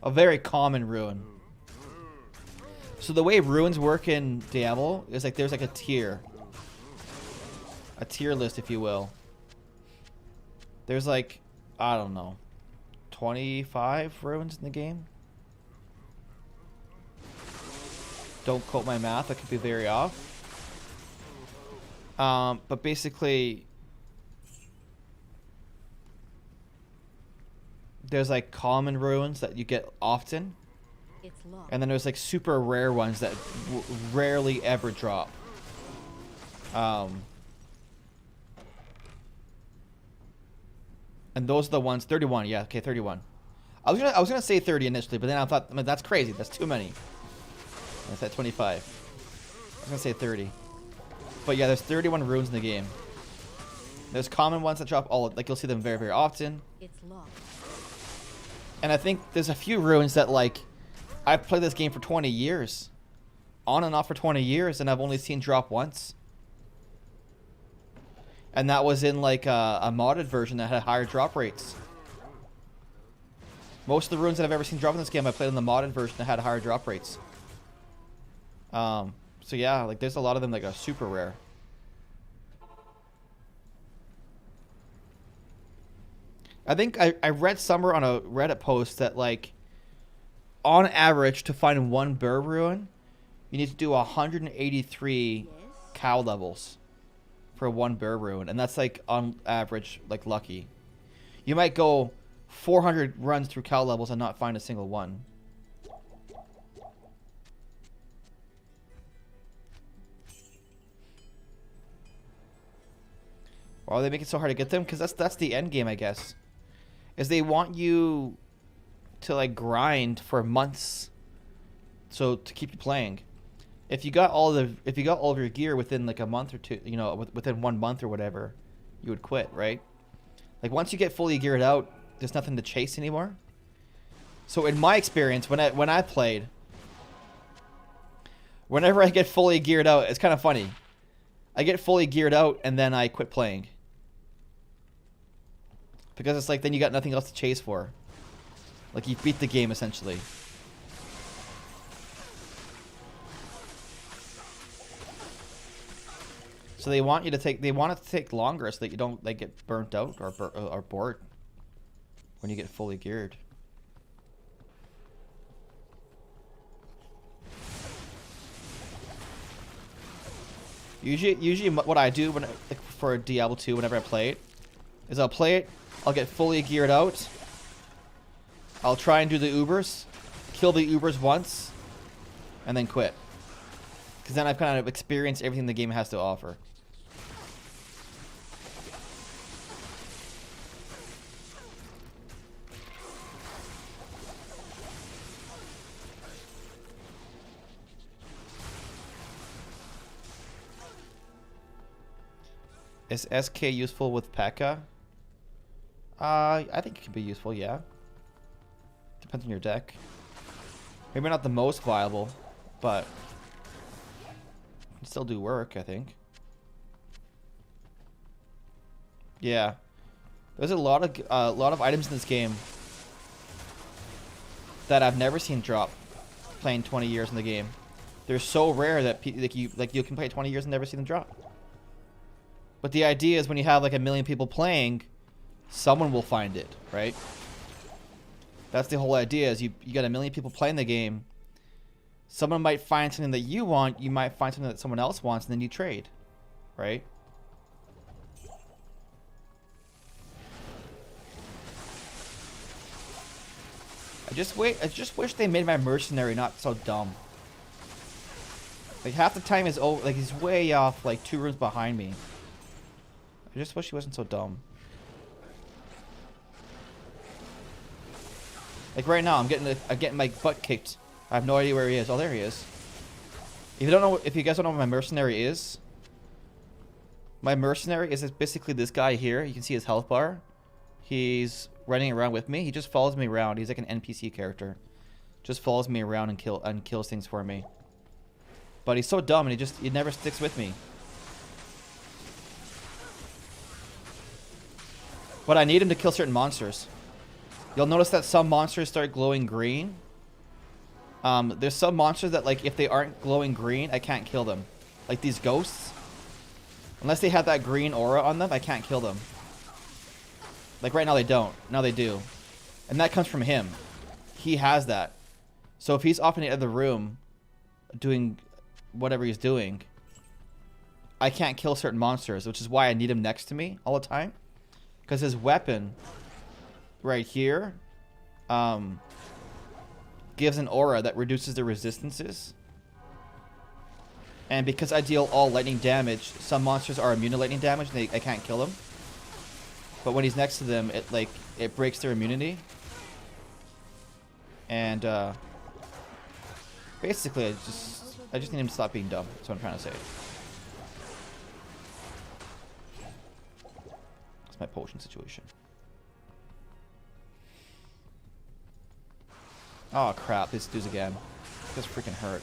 very common rune. So the way runes work in Diablo is like there's like a tier list, if you will. There's like, I don't know, 25 runes in the game. Don't quote my math, I could be very off. But basically, there's like common runes that you get often. It's locked. And then there's like super rare ones that rarely ever drop. And those are the ones. 31, yeah, okay, 31. I was gonna say 30 initially, but then I thought, I mean, that's crazy. That's too many. That's at 25. I was gonna say 30. But yeah, there's 31 runes in the game. There's common ones that drop all, like you'll see them very, very often. It's locked. And I think there's a few runes that like I've played this game for 20 years. On and off for 20 years, and I've only seen drop once. And that was in like a modded version that had higher drop rates. Most of the runes that I've ever seen drop in this game, I played in the modded version that had higher drop rates. So yeah, like there's a lot of them that are super rare. I think I read somewhere on a Reddit post that like on average to find one burr rune, you need to do 183 cow levels for one burr rune, and that's like on average like lucky. You might go 400 runs through cow levels and not find a single one. Why do they make it so hard to get them? Because that's the end game, I guess. Is they want you to like grind for months, so to keep you playing. If you got all of your gear within like a month or two, you know, within 1 month or whatever, you would quit, right? Like once you get fully geared out, there's nothing to chase anymore. So in my experience, when I played, whenever I get fully geared out, it's kind of funny. I get fully geared out and then I quit playing. Because it's like then you got nothing else to chase for. Like you beat the game essentially. So they want it to take longer so that you don't like get burnt out or bored when you get fully geared. Usually what I do when like for Diablo 2 whenever I play it is I'll play it, I'll get fully geared out. I'll try and do the Ubers, kill the Ubers once, and then quit. Because then I've kind of experienced everything the game has to offer. Is SK useful with P.E.K.K.A? I think it can be useful, yeah. Depends on your deck. Maybe not the most viable, but can still do work, I think. Yeah, there's a lot of items in this game that I've never seen drop playing 20 years in the game. They're so rare that you can play 20 years and never see them drop. But the idea is when you have like a million people playing, someone will find it, right? That's the whole idea, is you got a million people playing the game. Someone might find something that you want, you might find something that someone else wants, and then you trade, right? I just wish they made my mercenary not so dumb. Like half the time is over, like he's way off, like 2 rooms behind me. I just wish he wasn't so dumb. Like right now, I'm getting my butt kicked. I have no idea where he is. Oh, there he is. If you guys don't know what my mercenary is basically this guy here. You can see his health bar. He's running around with me. He just follows me around. He's like an NPC character. Just follows me around and kills things for me. But he's so dumb, and he never sticks with me. But I need him to kill certain monsters. You'll notice that some monsters start glowing green. There's some monsters that, like, if they aren't glowing green, I can't kill them. Like these ghosts. Unless they have that green aura on them, I can't kill them. Like right now they don't. Now they do. And that comes from him. He has that. So if he's off in the other room doing whatever he's doing, I can't kill certain monsters, which is why I need him next to me all the time. Because his weapon right here gives an aura that reduces the resistances. And because I deal all lightning damage, some monsters are immune to lightning damage and I can't kill them. But when he's next to them, it breaks their immunity. And basically I just need him to stop being dumb. That's what I'm trying to say. That's my potion situation. Oh crap, this dude's again. This freaking hurt.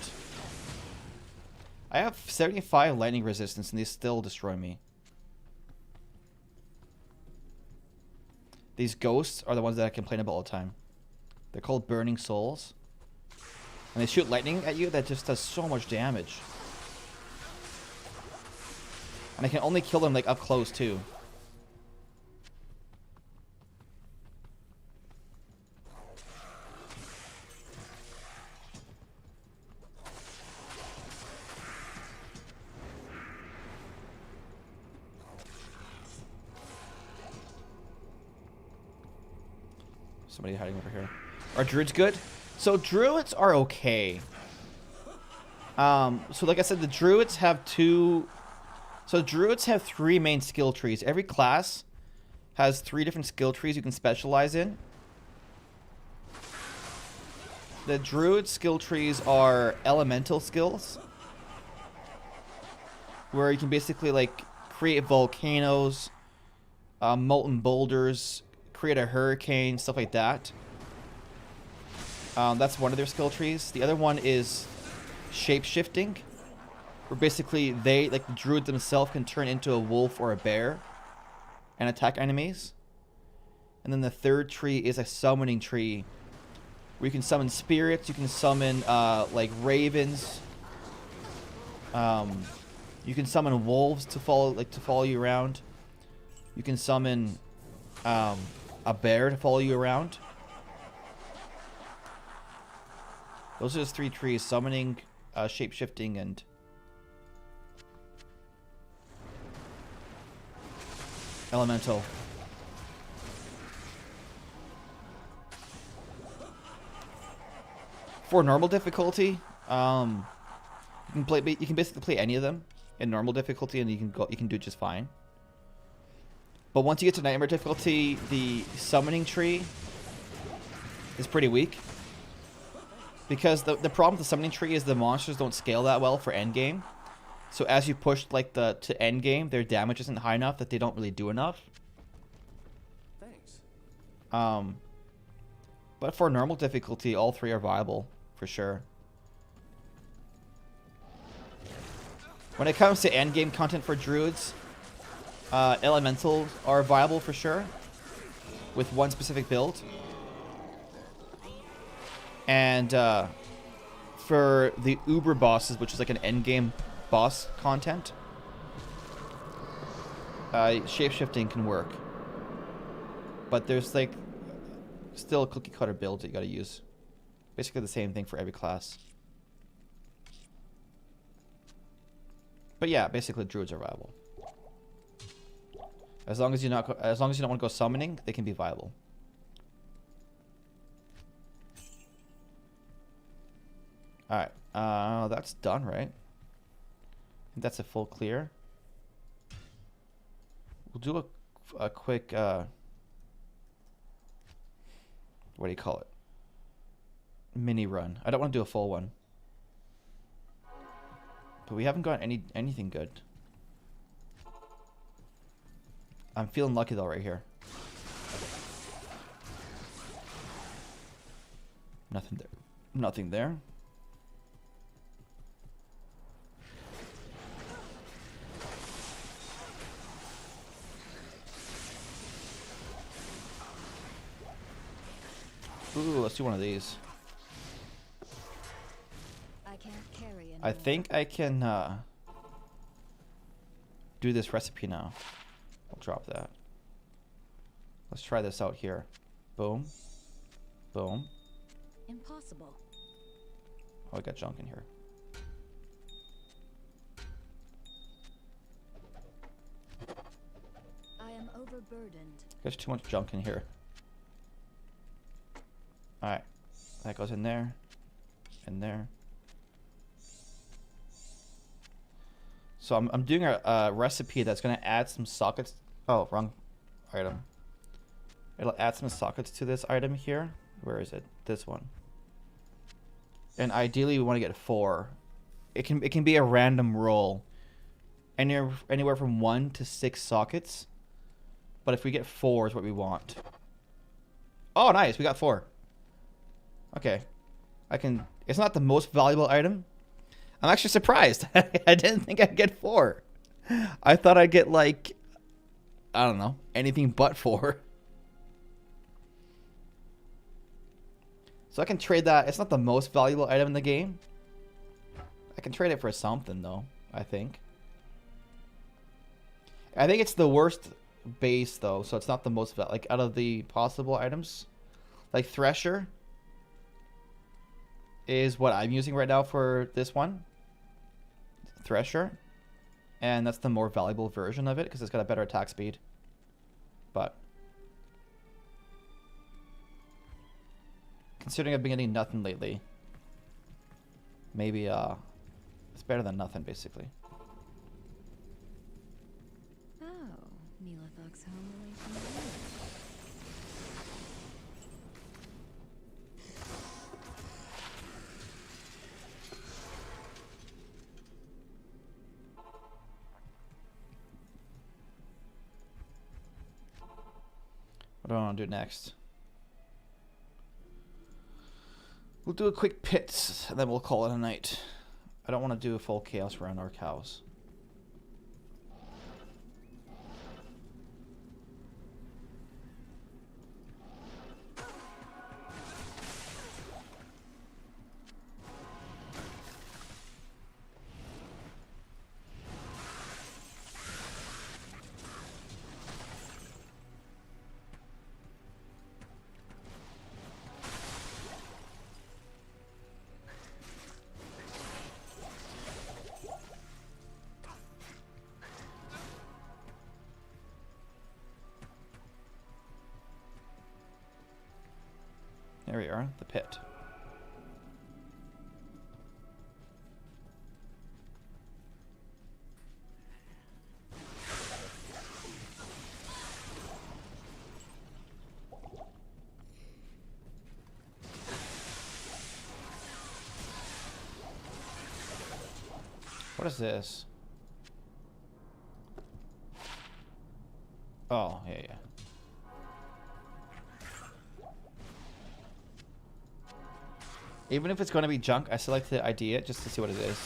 I have 75 lightning resistance and they still destroy me. These ghosts are the ones that I complain about all the time. They're called burning souls. And they shoot lightning at you that just does so much damage. And I can only kill them like up close too. Somebody hiding over here. Are druids good? So druids are okay. So like I said, the druids have two. So druids have 3 main skill trees. Every class has 3 different skill trees you can specialize in. The druid skill trees are elemental skills, where you can basically like create volcanoes, molten boulders, create a hurricane, stuff like that. That's one of their skill trees. The other one is shape-shifting, where basically they, like the druid themselves, can turn into a wolf or a bear and attack enemies. And then the third tree is a summoning tree, where you can summon spirits, you can summon like ravens. You can summon wolves to follow you around. You can summon a bear to follow you around. Those are just 3 trees: summoning, shape-shifting, and elemental. For normal difficulty, You can basically play any of them in normal difficulty, and you can do just fine. But once you get to nightmare difficulty, the summoning tree is pretty weak. Because the problem with the summoning tree is the monsters don't scale that well for endgame. So as you push like to endgame, their damage isn't high enough that they don't really do enough. Thanks. But for normal difficulty, all three are viable for sure. When it comes to endgame content for druids, elementals are viable for sure, with one specific build. And for the uber bosses, which is like an endgame boss content, shapeshifting can work. But there's like still cookie cutter builds that you gotta use. Basically the same thing for every class. But yeah, basically druids are viable. As long as you don't want to go summoning, they can be viable. All right, that's done, right? I think that's a full clear. We'll do a quick what do you call it? Mini run. I don't want to do a full one. But we haven't got anything good. I'm feeling lucky though right here. Nothing there. Nothing there. Ooh, let's do one of these. I can't carry anymore. I think I can do this recipe now. I'll drop that. Let's try this out here. Boom. Boom. Impossible. Oh, I got junk in here. I am overburdened. There's too much junk in here. Alright. That goes in there. In there. So I'm doing a recipe that's going to add some sockets. Oh, wrong item. It'll add some sockets to this item here. Where is it? This one. And ideally we want to get 4. It can be a random roll. Anywhere from 1 to 6 sockets. But if we get 4 is what we want. Oh, nice. We got 4. Okay. It's not the most valuable item. I'm actually surprised. I didn't think I'd get 4. I thought I'd get like, I don't know, anything but 4. So I can trade that. It's not the most valuable item in the game. I can trade it for something though, I think. I think it's the worst base though, so it's not the most, like out of the possible items. Like Thresher is what I'm using right now for this one. Thresher. And that's the more valuable version of it because it's got a better attack speed. But considering I've been getting nothing lately, maybe it's better than nothing basically. Oh, Neelathog's home away from home. What do I want to do next? We'll do a quick pits, and then we'll call it a night. I don't want to do a full chaos run or cows. There we are, the pit. What is this? Oh, yeah. Even if it's going to be junk, I still like to ID it just to see what it is.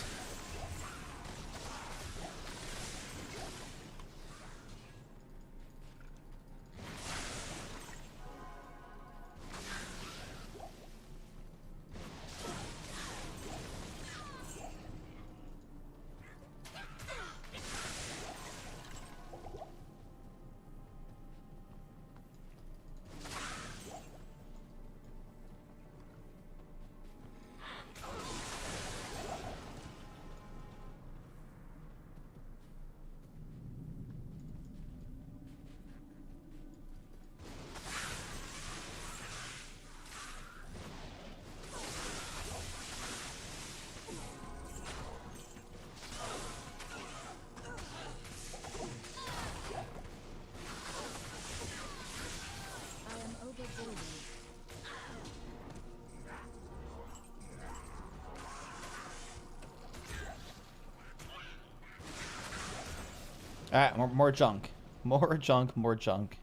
Alright, more junk. More junk, more junk.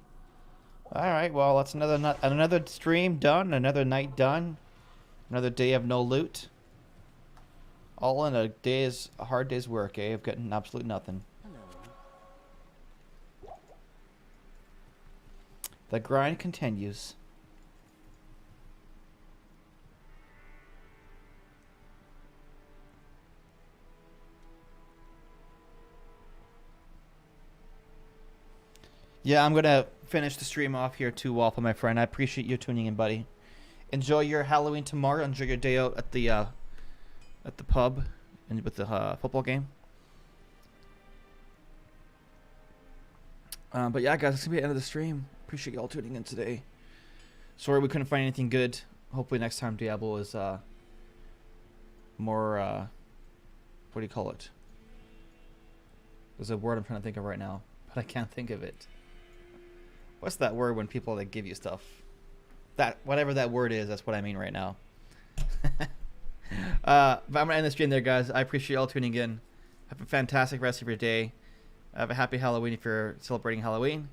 Alright, well, that's another stream done, another night done. Another day of no loot. All in a hard day's work, eh? Of getting absolute nothing. Hello. The grind continues. Yeah, I'm gonna finish the stream off here too, Waffle, my friend. I appreciate you tuning in, buddy. Enjoy your Halloween tomorrow. Enjoy your day out at the pub and with the football game. But yeah, guys, that's gonna be the end of the stream. Appreciate you all tuning in today. Sorry we couldn't find anything good. Hopefully next time Diablo is more what do you call it? There's a word I'm trying to think of right now, but I can't think of it. What's that word when people like give you stuff? That whatever that word is, that's what I mean right now. But I'm gonna end the stream there, guys. I appreciate you all tuning in. Have a fantastic rest of your day. Have a happy Halloween if you're celebrating Halloween.